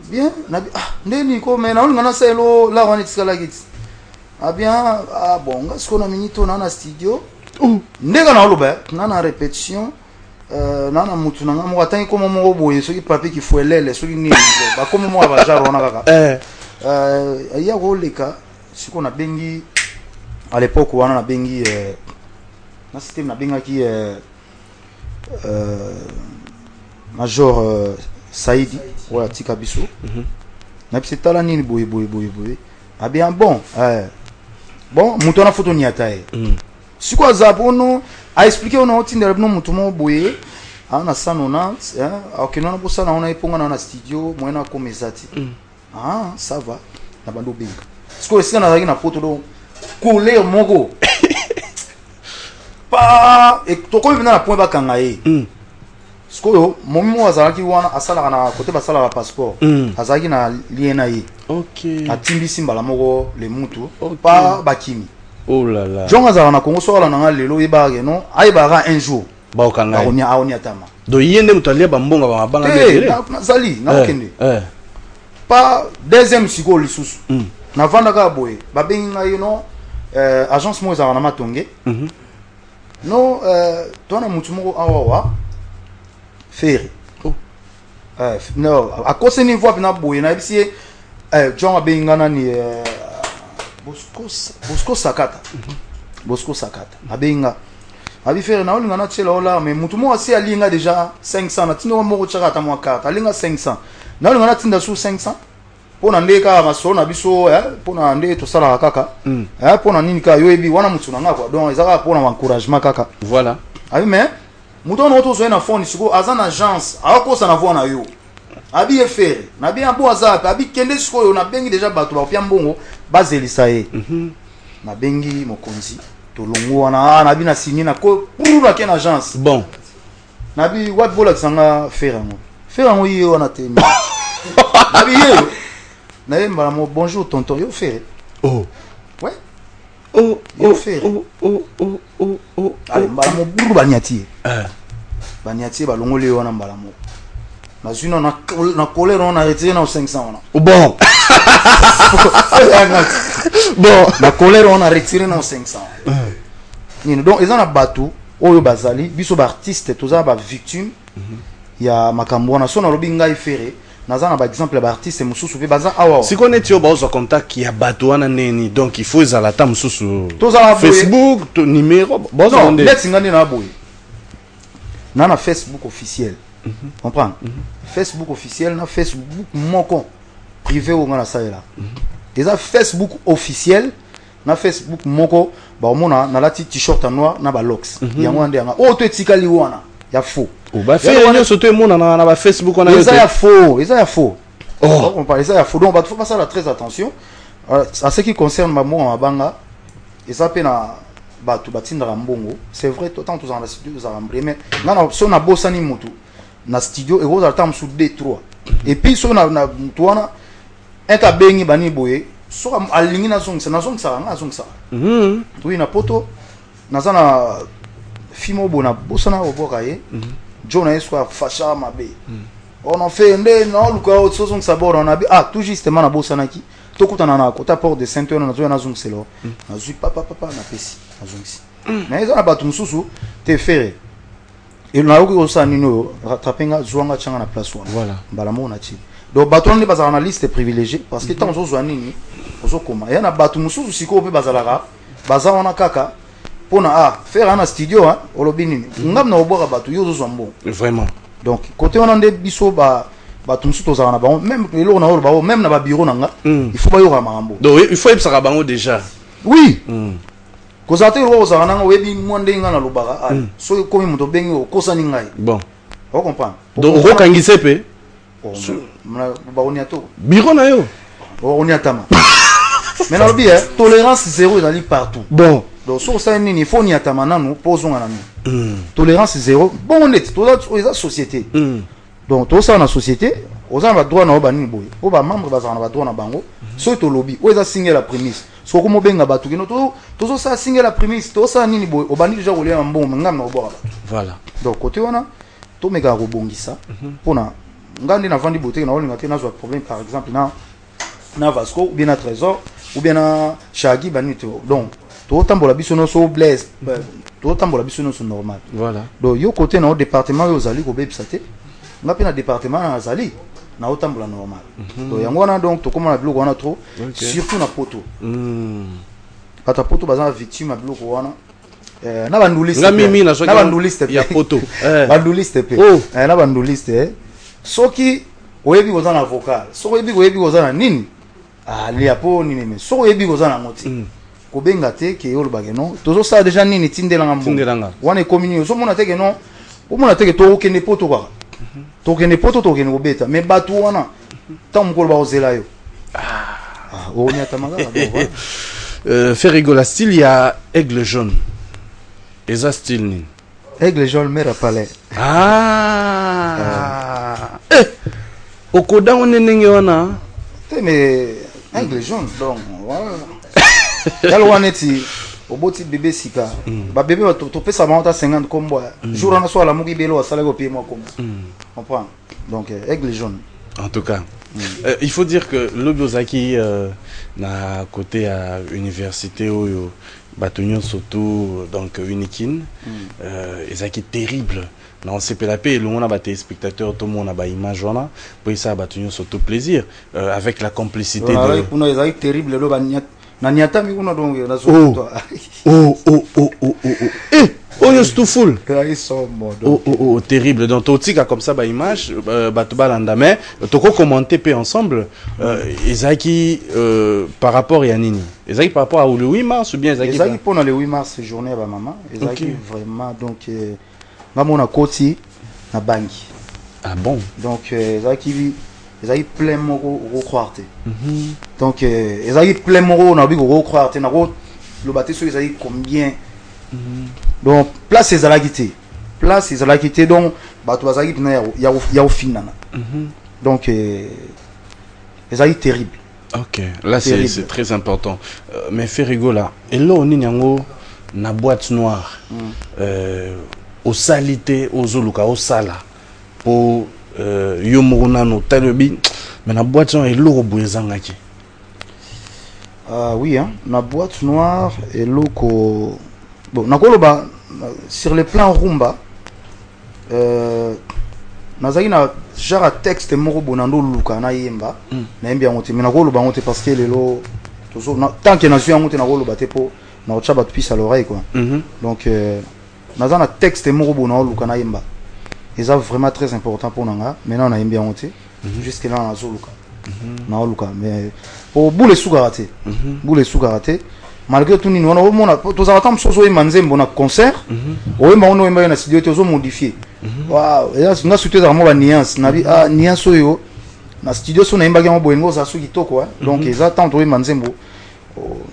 Speaker 1: bien nabi nde niko mais na ngana selo la wani tsala gits bien bon ngas ko na minito na studio ndega na loba na répétition na mutu na ngamo atangi ko mo boye soki papi ki fuelele soki ni ba ko mo ba jaro na kaka ya ko leka siko na bengi à l'époque wana na bengi na système na benga ki major Saidi wa tika biso na pisi tala nini boye bien bon bon mutu na photo ni ataye siko azapo no a expliquer on otindela bino mutu mo boye ana 190 akino pour ça on a iponga na studio moyena comme ezati ça va na bando binga siko esika na zaki na poto do couleur moko pa et toko bina na point bakanga ye siko momi mo azalaki wana asala na côté basala ba passeport azalaki na lien na ye
Speaker 3: OK
Speaker 1: atimbi simbala moko le mutu pa bakimi
Speaker 3: oh là là
Speaker 1: jonga za na Congo so ala na lelo yeba no ayeba un jour
Speaker 3: ba okanga
Speaker 1: aoni atama
Speaker 3: do yende mutalia bambonga ba mabanga
Speaker 1: ngele zali na kende pa deuxième siko lisusu na vanda ka boye ba benga no agence mo za na matonge no tona mutu moko awawa faire no akose ni voix na boye na bisi jonga benga na ni Bosco Sakata Bosco Sakata abenga abi faire na olinga na tshela ola mais mutu mo asi alinga déjà 500 na tino mo tshaka ta mo carte alinga 500 na olinga na tinda su 500 pona ndeka maso na biso pona nde to sala kaka pona nini ka yoebi wana mutu na ngakwa donc ezaka pona encouragement kaka
Speaker 3: voilà
Speaker 1: abi mais mutu no to zo na fond siko azan agence akosa na voix na yo abi efere na bien bo azap abi kende siko na bengi déjà bato ba pia mbongo bazelisa ye na bengi mokonzi to longo wana na bi na signé na ko pour na ken agence
Speaker 3: bon
Speaker 1: na bi wat bola sanga ferango yi wana te na bi ye na yemba mo bonjour tonton yo faire
Speaker 3: oh
Speaker 1: ouais
Speaker 3: yo
Speaker 1: faire
Speaker 3: oh
Speaker 1: allez mbala mo buru banyati banyati ba longo le wana mbala mo na zuna na colère on a retiré na 500 wana
Speaker 3: bon
Speaker 1: bon la colère on a retiré na 500 ni donc ils en a battu oyo bazali biso ba artiste toza ba victime ya makambo na sona lobi ngai fere nazana ba exemple ba artiste mususu pe baza awa
Speaker 3: si connaît yo ba zo contact ya bato wana neni donc il faut ezala ta mususu
Speaker 1: toza
Speaker 3: Facebook to numéro
Speaker 1: bozo onde let's ngani na boy na Facebook officiel comprendre Facebook officiel na Facebook moko privé ou ngana saela déjà Facebook officiel na Facebook moko ba omona na lati t-shirt noir na ba locks yango ande yanga o to etikali wana ya faux
Speaker 3: o ba fait nyo soto emona na ba Facebook wana
Speaker 1: yote ça ya faux on parle ça ya faux donc ba faut passer très attention à ce qui concerne maman mabanga et ça pe na batu batinda mbongo c'est vrai tant tous en la studio za mais ngana so na bosani mutu na studio et vous attendez sous 2-3 et puis so na mtuana enta bengi bani boye so alingi na zongsa nga zongsa oui na poto nazana fimo bona bosana oboka ye jona eswa fasha mabe on en fait ndé na luka o zongsa bora na bi tout justement na bosana ki to kutana na kota port de Saint-Ouen na zo na zongselo na zui papa na pesi na zongsi mais ezana batu mususu te faire et na yoki osa nino rattrapenga zwanga changa na place wana
Speaker 3: voilà
Speaker 1: balamo na chi donc bato ndi bazala na liste privilégiée parce que tant zo nini ozo koma ya na bato mususu siko pe bazalaka bazawana kaka pona faire un studio olobi nini ngam na oboka bato yo zo mbo
Speaker 3: vraiment
Speaker 1: donc côté on ande biso bato mususu tozala na bango même eloko na olo même na ba bureau nanga il faut ba yo ramambo
Speaker 3: donc il faut epsaka bango déjà
Speaker 1: oui kozate ro ozala nanga webi mwande nga na lobaka so komi moto bengi okosa ningai
Speaker 3: bon
Speaker 1: on comprend
Speaker 3: donc okangise pe
Speaker 1: ba oniato
Speaker 3: biro na yo
Speaker 1: oniatama mais na lobi tolérance zéro dans partout
Speaker 3: bon
Speaker 1: donc so ça nini il faut oniatama nanu posonga nanu tolérance zéro bon net to la société donc to ça na société oza na droit na obani boy o ba membre bazana na ba droit na bango so to lobby o eza signer la prémisse so ko mo benga batu kino to so ça signer la prémisse to ça nini boy obani déjà kolia mbongo ngam na obora
Speaker 3: voilà
Speaker 1: donc côté wana to meka robongisa pona ngandi na vandi boutique na olinga te na zo problème par exemple na Vasco ou bien na Trésor ou bien na Shagi banito donc to tambola biso no so bless to tambola biso no so normal
Speaker 3: voilà
Speaker 1: donc yo côté na département yo zali ko bebisa te ngapi na département na zali na otambola normal donc yango wana donc to komona biloko wana trop surtout na poto ata poto baza victime ya biloko wana na banduliste
Speaker 3: na banduliste ya poto
Speaker 1: banduliste pe na banduliste soki oyebi koza na vocal soki oyebi koza na nini lia po nini mais soki oyebi koza na ngoti kobenga te ke olobake non tozosala déjà nini tindelanga mbongo wana ekomi nini ozomona te ke non au moins que to okende poto quoi to okende poto to okende obeta mais batu wana tant mukolo ba ozela yo on y a tamaga
Speaker 3: fait rigoler style il y a aigle jaune et ça style ni
Speaker 1: aigle jaune mère palais
Speaker 3: okoda on nenge wana
Speaker 1: mais aigle jaune donc voilà yalo waneti oboti bébé sika ba bébé to pesa ba 50 kombo jour on so la mugi belo asala ko pied moi kombo comprends donc aigle jaune
Speaker 3: en tout cas il faut dire que Lobiozaki na côté à université oyo batonyo surtout donc Unikin ezaki terrible non c'est pas la paix le monde a battu spectateurs tout le monde a ba image wana pour ça batonyo surtout plaisir avec la complicité de
Speaker 1: kuna ezaki terrible lo na niata mi kuna donc na so
Speaker 3: oh you're too full terrible donc totika comme ça ba image bato balanda mais toko commenter peu ensemble ezaki par rapport à nini ezaki par rapport à le 8 mars ou bien
Speaker 1: ezaki pendant le 8 mars journée ba maman ezaki vraiment donc ngamona koti na bangi
Speaker 3: bon
Speaker 1: donc ezaki plein moko croire donc ezaki plein moko na bi ko croire na ko le bateau ezaki combien donc place ezalaki te donc bato bazalaki mpena ya kofinana donc ezalaki terrible
Speaker 3: ok là c'est très important mais fait rigola elo nini yango na boîte noire osalité ozoluka osala po yo moko nano talobi mais na boîte noire eloko boye ezangaki
Speaker 1: oui hein na boîte noire eloko bon nakoloba sur le plan rumba nazaki na genre texte moko bonando luka na yemba na yembi yango te mais nakoloba yango te parce que lelo tant que nazwi yango te nakoloba te po na otcha bato pisa l'oreille quoi donc naza na texte moko bonando luka na yemba eza vraiment très important pour nanga maintenant na yembi yango te jusque là nazoluka na oluka mais po boule sukara te malgré tout nini wana omona tozala ta mosusu oyemba nzembo na concert oyemba ono oyemba yo na studio te ozomodifie nga surtout ezala mo baniance nabi niance oyo na studio so nayembaki yango boye ngo ozala so kitoko donc eza ntango toyemba nzembo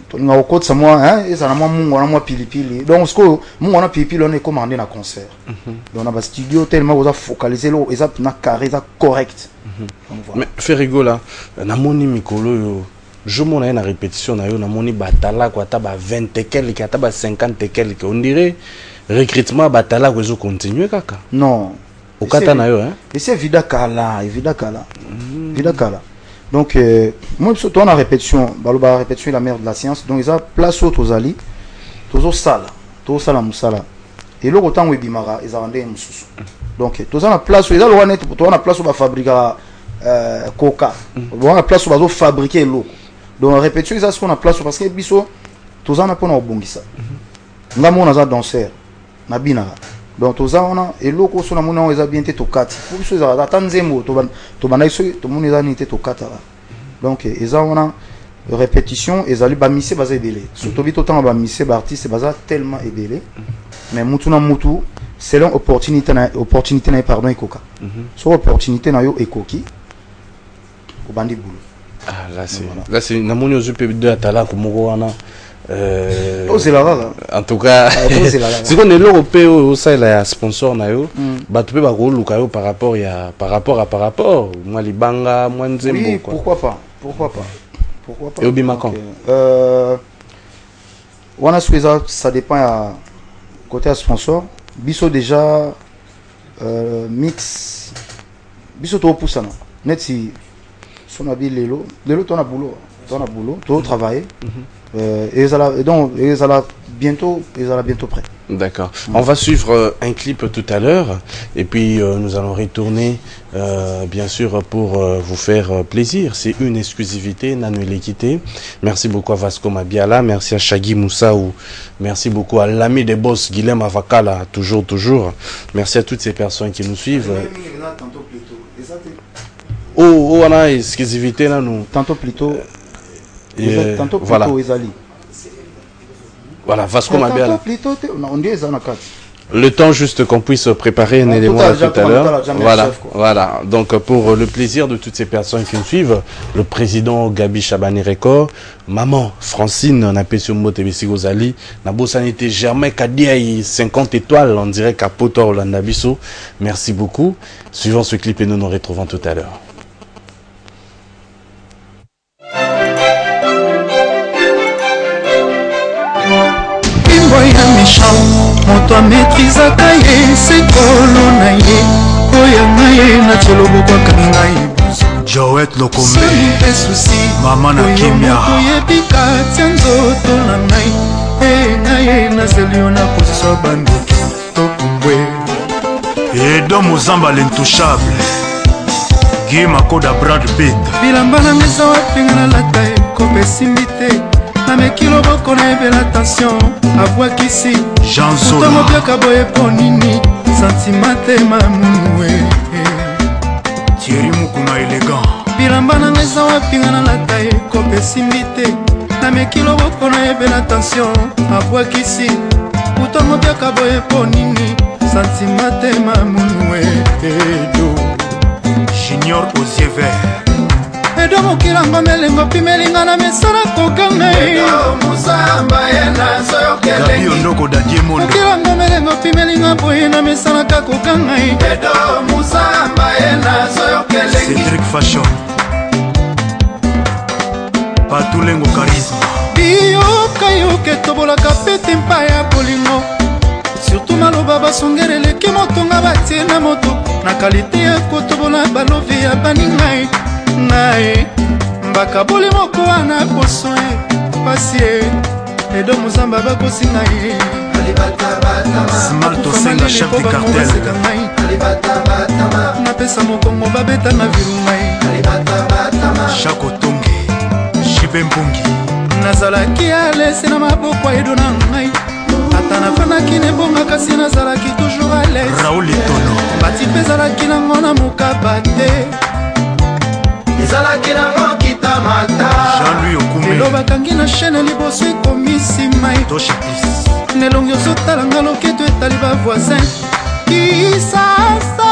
Speaker 1: tolinga kokotisa mwa ezala mwa mungu wana mwa pilipili donc sikoyo mungu wana pilipili wana ekomaka nde na concert donc na bastudio tellement koza focalize eloko eza na carré eza correct
Speaker 3: mais fait rigola namoni mikolo oyo je m'en ai na répétition na yo na moni batala quoi ta ba 20 et quelques ta ba 50 et quelques on dirait recrutement batala ko zo continuer kaka
Speaker 1: non
Speaker 3: au kata na yo hein
Speaker 1: et c'est vida kala donc moi surtout on a répétition baloba répétition est la mère de la science donc ils a place au tozali tozo sala musala et le temps ebimara ils a rendé mususu donc toza na place ils a le wana to na place ba fabriquer coca on a place bazo fabriquer l'eau donc répétition ça ce qu'on a place parce que biso tozana pona obongisa ngamo na za danseur na bina donc tozana eloko so na mona eza bien te tokati pour biso za tanzembo to bana iso to mona eza ni te tokata donc eza wana répétition ezali ba mise baza ebele surtout bito tanga ba mise ba artiste baza tellement ebele mais mutu na mutu selon opportunité na pardon ekoka so opportunité na yo ekoki obandi boulot.
Speaker 3: Ah là c'est namoni ozupe de atala ko moko wana en tout cas c'est qu'on est l'européen au ça la sponsor na yo bato pe ba ko luka yo par rapport moi libanga moi nzembo
Speaker 1: oui,
Speaker 3: quoi
Speaker 1: pourquoi pas
Speaker 3: et obimakan
Speaker 1: wana ça dépend à côté à sponsor biso déjà mix biso to poussana net si son habit lelo ton a boulot tout travailler et donc ils allaient bientôt prêt.
Speaker 3: D'accord. On va suivre un clip tout à l'heure et puis nous allons retourner bien sûr pour vous faire plaisir. C'est une exclusivité, Nano l'équité. Merci beaucoup à Vasco Mabiala, merci à Shaggy Moussaou, merci beaucoup à l'ami des boss Guilhem Avakala, toujours. Merci à toutes ces personnes qui nous suivent. Oh, on a exclusivité là nous.
Speaker 1: Tantôt plutôt.
Speaker 3: Voilà. Voilà, Vasco Mabiala.
Speaker 1: Plutôt on dit ça na kati.
Speaker 3: Le temps juste qu'on puisse préparer un élément tout à l'heure. Voilà. Donc pour le plaisir de toutes ces personnes qui nous suivent, le président Gabi Chabani Record, maman Francine Napesio Motebisi Gozali, Nabo Sanité Germain Kadiaï 50 étoiles, on dirait qu'à Potor Landabiso. Merci beaucoup. Suivons ce clip et nous nous retrouvons tout à l'heure.
Speaker 6: moto ametrizaka ye sekolo na ye koyanga ye na tolobokaka ngai
Speaker 5: Joet Lokombe mama na kimia
Speaker 6: koyebika tia nzoto na ngai ngai nazelio na kosa bandoki tokumbwe
Speaker 5: edo mozamba l'intouchable Guy Makoda Brad Pitt
Speaker 6: bilamba na mesa wapenga na lata ekopesimbi te amekilo boko na ebela tension abwakisi
Speaker 5: Jean Zola
Speaker 6: mobiaka boye po nini santima te mamunue
Speaker 5: Thierry Mukuna élégant
Speaker 6: bilamba na mesa wapinga na lata ekopesimbi te amekilo boko na ebela tension abwakisi mobiaka boye po nini santima te mamunue
Speaker 5: Junior Osier Vert
Speaker 6: edo mokilango melengo pimelinga na mesala kokanga mokilango melengo pimelinga boye na mesala kakokanga
Speaker 5: Cédric Fashion Patulengo Charisme
Speaker 6: biyokayoke tobolaka pete mpa ya bolingo surtout maloba basongeleleki motonga batie na moto na kalite ya kotobola balovi ya baningai ngai mbakaboli moko wana poso pasi edo mozamba bakosinga ye
Speaker 5: Smart Osenga chef du cartel
Speaker 6: napesa mokongo babeta na virungai
Speaker 5: Chako Tongi Jibe Mpungi
Speaker 6: nazalaki alese na maboko edo na ngai ata nafanaki nebonga kasi nazalaki toujours alese
Speaker 5: Raoul Etono
Speaker 6: bati mpe ezalaki nango na mokaba te ezalaki nango kitamata
Speaker 5: Jean-Louis Okume
Speaker 6: lelo bakangi na chaîne liboso ekomisi mai nelongi ozotala nga loketo etali bavoisin kisasa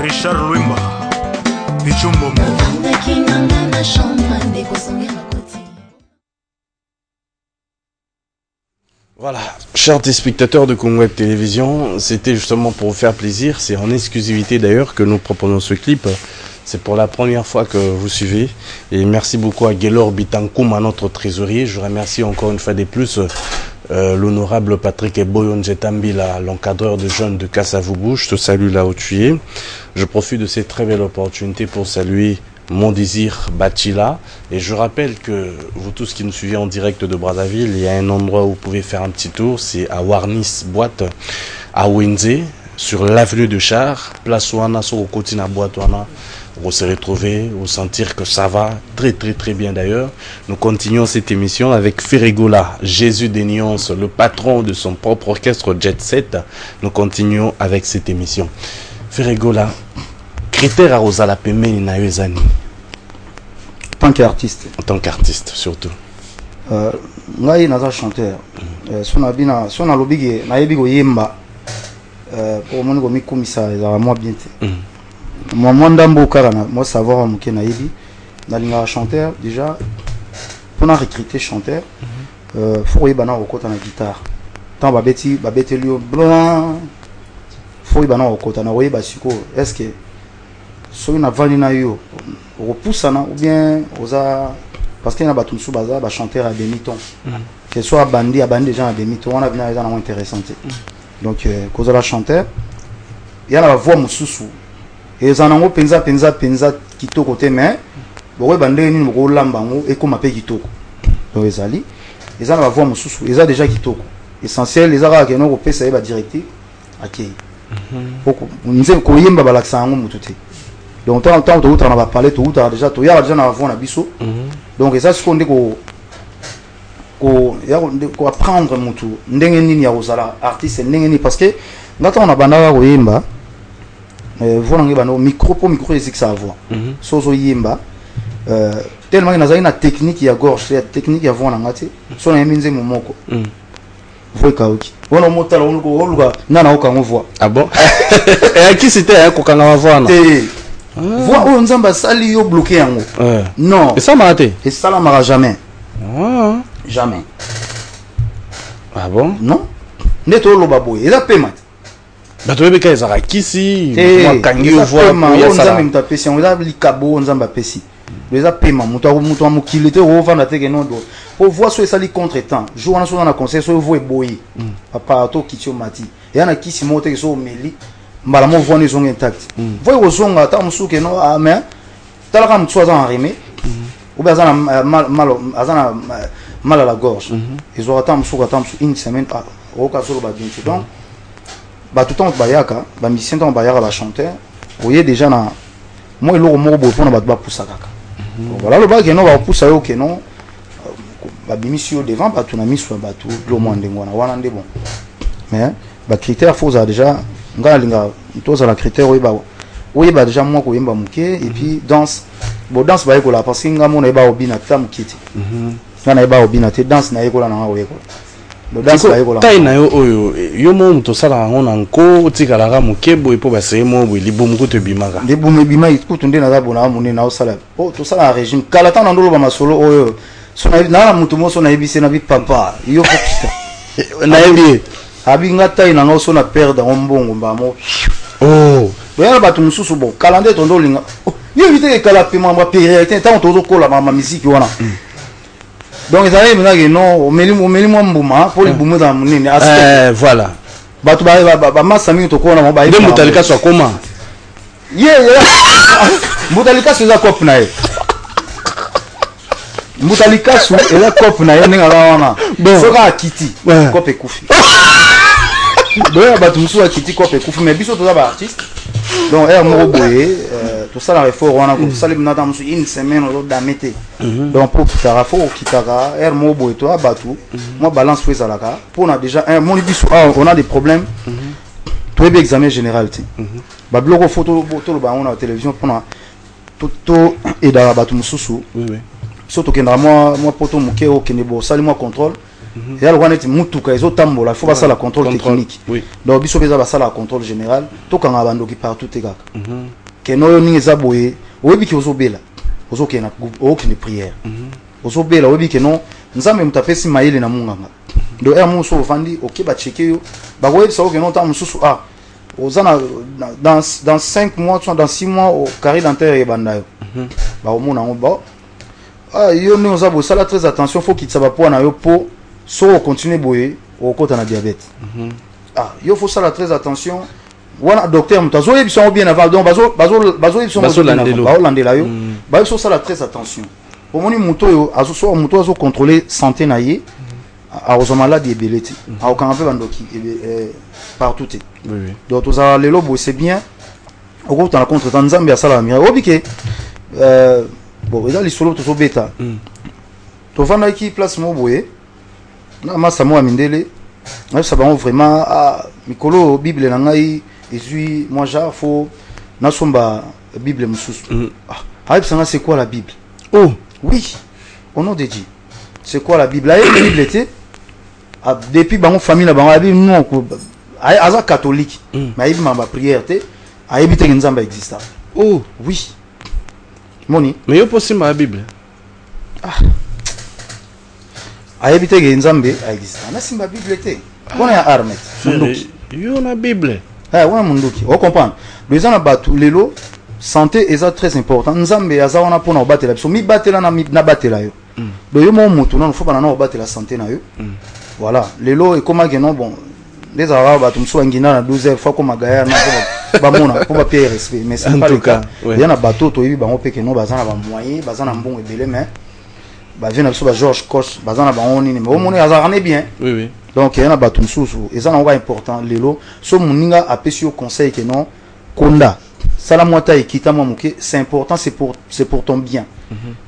Speaker 5: Richard Lwemba Bichumbo
Speaker 3: Voilà, chers téléspectateurs de Congo Web Télévision, c'était justement pour vous faire plaisir. C'est en exclusivité d'ailleurs que nous proposons ce clip. C'est pour la première fois que vous suivez. Et merci beaucoup à Gelor Bitankoum, à notre trésorier. Je remercie encore une fois de plus l'honorable Patrick Eboyon Jetambila, l'encadreur de jeunes de Kassavoubou. Je te salue là où tu es. Je profite de cette très belle opportunité pour saluer Mon Désir Bachila. Et je rappelle que vous tous qui nous suivez en direct de Brazzaville, il y a un endroit où vous pouvez faire un petit tour. C'est à Warnis Boîte, à Wenze, sur l'avenue de Char, place Wana, sur le côté de la boîte Wana. Vous se retrouver, vous sentir que ça va très bien d'ailleurs. Nous continuons cette émission avec Ferregola, Jésus des Nuances, le patron de son propre orchestre Jet Set. Nous continuons avec cette émission. Ferregola, critère à Rosala Pemeni na Yezani.
Speaker 1: En tant qu'artiste.
Speaker 3: En tant qu'artiste surtout.
Speaker 1: Ngai naza chanteur. Si on a lobby na yebi go yemba. Pour mon go mikumisa za moi bien te. Moi ndambo karana, moi savoir moké na yebi. Na linga chanteur déjà pour na recruter chanteur. Faut yeba na okota na guitare. Tant babeti lio blanc. Faut yeba na okota na yeba siko. Est-ce que so na vani na yo repoussana ou bien oza parce qu'il y a battu sous bazar ba chanteur à demi-ton que soit bandi à bandi déjà à demi-ton on a vu na moins intéressante donc cause la chanteur il y a la voix mususu et ça nango penza kitoko te mais bo bande ni mo lamba ngo et comme appelle kitoko donc ezali ils ont la voix mususu ils ont déjà kitoko essentiel les ara que no pesa ba directive akei beaucoup nze ko yemba balaksa ngo mututé donc tant on va parler tout déjà tout ya déjà na avant na biso donc ça ce qu'on dit ko apprendre mutu ndenge nini ya ozala artiste ndenge nini parce que ngata on a banda ko yemba voilà ngi bano micro existe sa voix sozo yemba tellement na zaina technique ya gorge ya technique ya voix na ngati so na yeminze momoko voix kaoki wana mota la oluka nana okango voix
Speaker 3: ah bon et qui c'était un kokanga voix na
Speaker 1: voix o nzamba sali yo bloqué yango non
Speaker 3: et ça m'a raté
Speaker 1: et ça la mara jamais jamais
Speaker 3: ah bon
Speaker 1: non neto lo baboye eza pema
Speaker 3: bato beka ezaka kisi
Speaker 1: makangi yo voix ya nzamba mtapesi yango eza likabo nzamba pesi les paiement muto mukile te ovanda te que non do pour voir so esali contre-temps jour na so na conseil so vo eboyi papa to kitio mati ya na kisi mote ke so meli mbala mo vone zonga intact voy ozonga ta musuke no a mais tala kam tso za rimé ou bien azana mal à la gorge ils ont attendu musuka tam une semaine au cas so ba bien donc ba tout temps ba yaka ba musicien temps ba yaka ba chanteur voyez déjà na moi le mot bo pona ba ba poussa kaka voilà le bague non va pousser au que non ba bimisio devant ba tout na miso ba tout le monde ngona wana ndé bon mais ba critère faut ça déjà ngala linga toza la critère oui ba déjà moi ko yemba muké et puis danse bon danse ba ekola parce que ngamo na ba obina ta mukiti ngana ba obina te danse na ekola na ngawo ekola le danse ba ekola
Speaker 3: tai na yo oyo yo mo mto sala ngona nko tikala ga mukebo epo ba se mo bo libomu ko te bimaka
Speaker 1: libomu bima ikutu nde na za bona mone na osala oh to sala régime kala ta na ndolo ba masolo oyo so na mutu mo so na ebise na bi papa yo fokita
Speaker 3: na ebi
Speaker 1: abinga tai na ngo so na perdre ombongo ba mo
Speaker 3: oh
Speaker 1: baya ba tumususu bon calendrier tondo linga yo vite kala pema ba période tant tozo kola ma musique wana donc ça est maintenant que non au meli moi mbuma pour les boumou dans munene
Speaker 3: voilà
Speaker 1: batu ba masami to kona ba
Speaker 3: de mutalika so comment
Speaker 1: mutalika so za cop na ye mutalika so ela cop na ye ninga wana so ka kiti cop ekufi donc batu musu a kiti cop ekufi mais biso to za ba artiste donc mo boye tout ça la effort on a comme ça les maintenant une semaine au damete donc pour faire faut kitaka mo boye toi batu moi balance fait ça là pour on a déjà un mon biso on a des problèmes tout bien examen général ba bloco photo ba on a télévision pour tout et dans batu mususu
Speaker 3: oui
Speaker 1: surtout que moi poto muke o kenebo sali moi contrôle et alors on est mutuka ezo tambola il faut pas ça la contrôle technique donc biso beza ba ça la contrôle général to kanga bando ki partout te kaka que no ni ezaboye oyebi ki ozobela ozokena okene prière ozobela oyebi que non nzambe mutapesi mayele na munganga donc muso vandi okeba checker yo ba koyebi ça que non ta mususu ozana dans 5 mois soit dans 6 mois au carré dentaire et banda yo ba omona ngo ba yo ni ozabo sala très attention faut qu'il saba po na yo po so continuer boye au côté na diabète yo faut ça très attention wana docteur mutazo yebisa bien avant donc bazo yebisa landela yo ba so ça très attention au moni muto yo azo muto azo contrôler santé na ye a aux maladies ebeleti a au kanapé bandoki partout
Speaker 3: oui
Speaker 1: donc tous a lelo bo c'est bien au côté na contre Nzambe ya sala mira obike bon eza lisolo to so beta to vanda ki place mo boye na masa mo amindele na ça va vraiment mikolo bible na ngai ezui moi ja faut na somba bible mususu c'est quoi la bible
Speaker 3: oh
Speaker 1: oui au nom de Dieu c'est quoi la bible la bible était depuis bango famille na bango abi non ko aza catholique mais il m'a prière te ayebi te nzamba exista
Speaker 3: oh
Speaker 1: oui moni
Speaker 3: mais yo possible la bible
Speaker 1: ayebi te nzambe exista na simba bible te on a armet munduki
Speaker 3: yo na bible
Speaker 1: wana munduki o comprendre les gens batu lelo santé est très important nzambe aza wana pona obatela biso mi batela na batela yo do yo mo mutu non faut bana na obatela santé na yo voilà lelo et comment que non bon les arabes batu mso ngina na 12h fois comme gaya na ba mona pour ba payer respect mais c'est pas le cas il y en a bateau to yebi bango peke no bazana ba moyen bazana mbongo ebele mais ba vient biso ba George Koch bazana ba oni mais au moni azarane bien
Speaker 3: oui
Speaker 1: donc il y en a bateau msusu et ça na important lelo so muninga apesi au conseil que non konda sala mwata ekita mwa muke c'est important c'est pour ton bien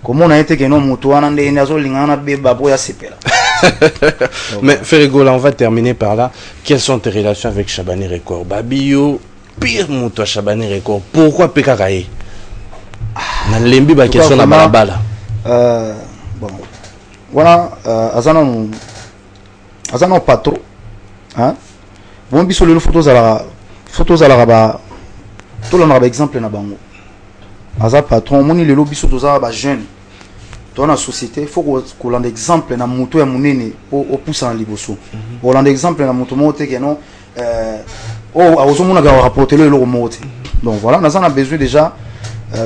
Speaker 1: comme on a été que non mutu wana nde nazo lingana beba boya sepela.
Speaker 3: Mais Ferrigola, on va terminer par là. Quelles sont tes relations avec Shabani Record? Babio, pire mutu Shabani Record. Pourquoi Pekakaye? Na lembi ba question na balabala.
Speaker 1: Bon. Voilà, azana patron hein bon biso le photos à la ba tout le monde exemple na bango aza patron moni le biso toza ba jeune dans la société faut qu'on l'en exemple na moto ya munene au pousse en liboso on l'en exemple na moto moté que non oh azomona ga rapporter le moté donc voilà on a besoin déjà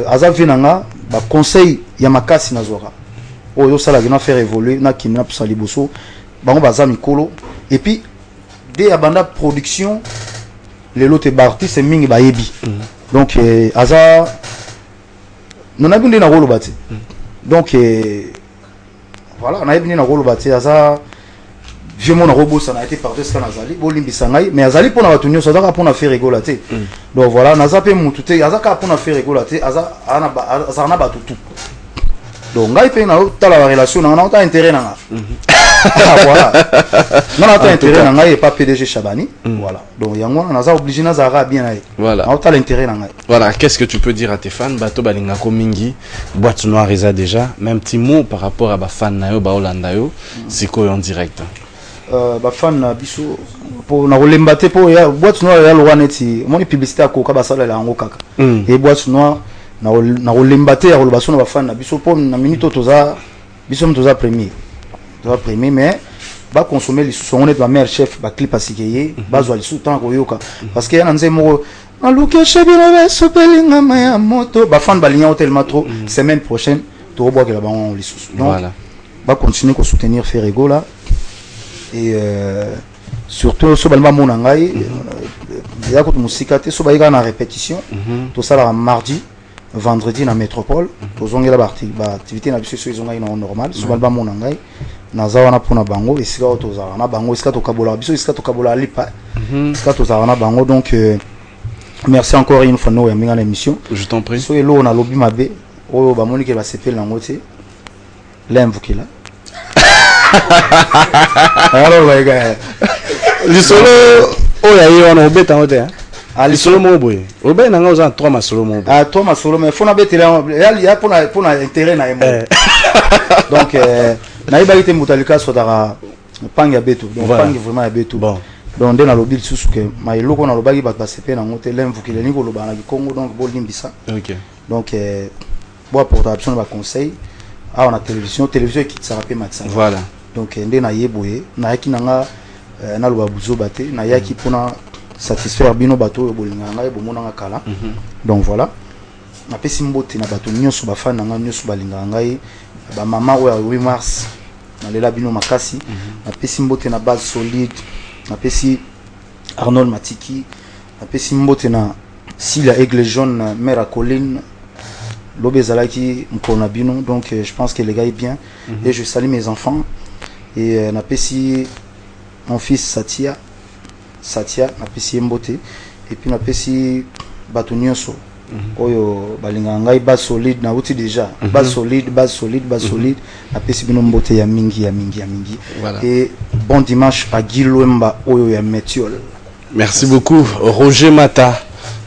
Speaker 1: aza vinanga ba conseil ya makasi na zora oh yo sala na faire évoluer na kimna pousse en liboso bango baza mikolo et puis dès abanda production les lots artistes c'est mingi ba yebi donc aza non a bien na rolo bati donc voilà on a bien na rolo bati aza je mon robot ça a été par deux ça nazali bolimbi sangai mais azali pour na batunyo ça doit pour na faire rigolater donc voilà naza pe mututé aza ka pour na faire rigolater aza na batutu donc ngai pe na tala la relation na on a intérêt na voilà non on a intérêt na ngai et pas PDG Chabani voilà donc yango naza obligé na zara bien na
Speaker 3: voilà
Speaker 1: on a l'intérêt na ngai
Speaker 3: voilà qu'est-ce que tu peux dire à tes fans bato balinga ko mingi boîte noire eza déjà même petit mot par rapport à ba fan na yo ba Holanda yo siko en direct
Speaker 1: ba fan na biso pour na rolemba te pour ya boîte noire ya lowa neti moni publicité akoka basala la yango kaka et boîte noire na rolemba te ya rolemba so na ba fan na biso pour na minute toza biso toza premier mais ba consommer les sous on est ma mère chef ba clip asikeye ba zo les sous tant koyoka parce que yana nze moko na luke chebino be sopelinga ma moto ba fan ba linya tellement trop semaine prochaine to boire que la ban les sous donc voilà ba continuer ko soutenir Ferrego là et surtout so balma mona ngai ya ko musika te so ba ika na répétition tout ça là mardi vendredi na métropole to zongela ba activité na biso so izonga ina normal so balma mona ngai naza wana pona bango esika tozala na bango esika tokabola biso esika tokabola lipa esika tozala na bango donc merci encore une fois no ya minga na émission
Speaker 3: je t'en prie
Speaker 1: so elo na lobby mabe oyo ba moni ke ba sepel na ngote lemvukila alors les gars
Speaker 3: lisolo oya yi wana obeta ngote hein ali solo mo boye obe na nga oza 3 masolo mo
Speaker 1: ah 3 masolo mais faut na betela ya pona intérêt na yemo donc na iba ite mutalika so dara pang ya betu donc pang vraiment ya betu bon donc ndena lobi lisusu ke mai loko na lobaki ba sepe na ngote lemvukile ni ko loba na Congo donc bol limbisa
Speaker 3: OK
Speaker 1: donc bon apportation ba conseil a on a télévision qui s'appelle Max
Speaker 3: voilà
Speaker 1: donc ndena yeboye na yaki nanga na loba buzo bate na yaki pona satisfaire bino bato bolinga ngai bomona nga kala donc voilà na pesi mbote na bato nyonso ba fan nanga nyonso balinga ngai ba mama oya 8 mars na lela bino makasi na pesi mbote na base solide na pesi Arnold Matiki na pesi mbote na Silia Aigle Jaune mère Colline l'obezalaki mpona bino donc je pense que les gars est bien et je salue mes enfants et na pesi mon fils Satya na pesi mbote et puis na pesi bato nyonso oyo balinga ngai base solide na uti déjà base solide na pesi bino mbote ya mingi voilà. Et bon dimanche à Guilwemba oyo ya Métiol.
Speaker 3: Merci beaucoup Roger Mata,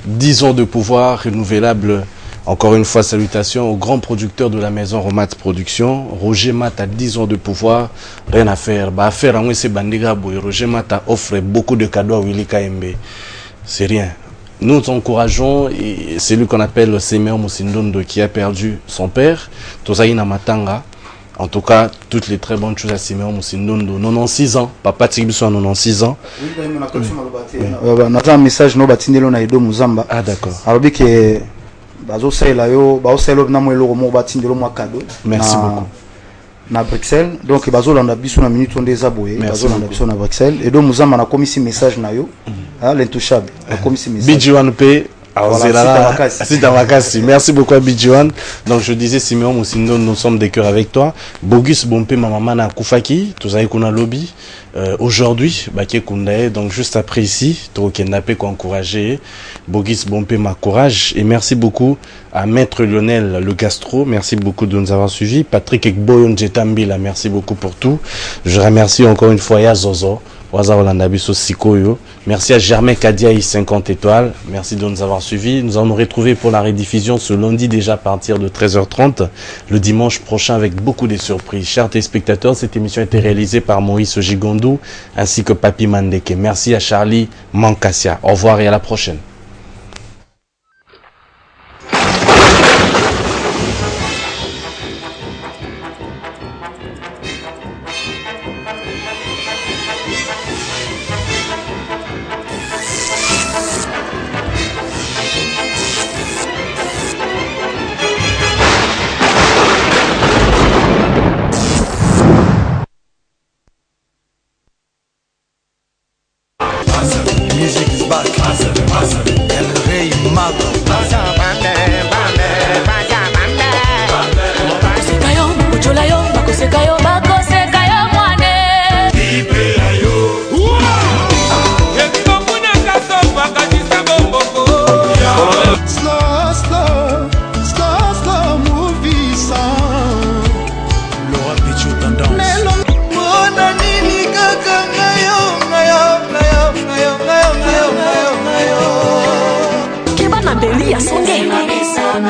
Speaker 3: 10 ans de pouvoir renouvelable. Encore une fois, salutations au grand producteur de la maison Romat Production. Roger Mata, 10 ans de pouvoir, rien à faire. Bah, faire en c'est Bandiga Boy. Roger Mata offre beaucoup de cadeaux à Willy KMB. C'est rien. Nous encourageons, et c'est lui qu'on appelle Semer Moussindondo qui a perdu son père, Tosaïna Matanga. En tout cas, toutes les très bonnes choses à Semer Moussindondo. 96 ans, papa Tibiso a 96 ans.
Speaker 1: On a un message, no batindelo na Edo Muzamba.
Speaker 3: Ah d'accord.
Speaker 1: Alors, que merci beaucoup na Bruxelles donc bazolanda biso na minute on des aboyés bazolanda biso na Bruxelles et donc Muzamba na commis message na yo l'intouchable na commis message
Speaker 3: BG1P merci beaucoup à BG1. Donc je disais Simeon Moussindo, nous sommes des cœurs avec toi. Bogus Bompé Mamama na Koufaki, tous avez qu'on a lobby aujourd'hui Baké Koundae, donc juste après ici Toro Kendapé qu'on encouragé Bogus Bompé ma courage et merci beaucoup à Maître Lionel le gastro, merci beaucoup de nous avoir suivis. Patrick Ekboyon Jetambila, merci beaucoup pour tout. Je remercie encore une fois ya Zozo Waza Olanda Biso Sikoyo. Merci à Germain Kadiaï 50 étoiles. Merci de nous avoir suivis. Nous allons nous retrouver pour la rediffusion ce lundi déjà à partir de 13h30, le dimanche prochain avec beaucoup de surprises. Chers téléspectateurs, cette émission a été réalisée par Moïse Gigondou ainsi que Papi Mandeke. Merci à Charlie Mankassia. Au revoir et à la prochaine.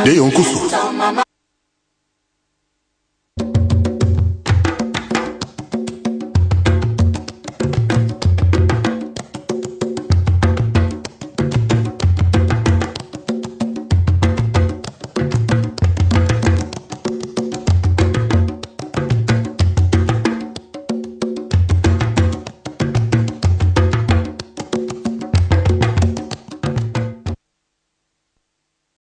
Speaker 8: Deyo Nkusu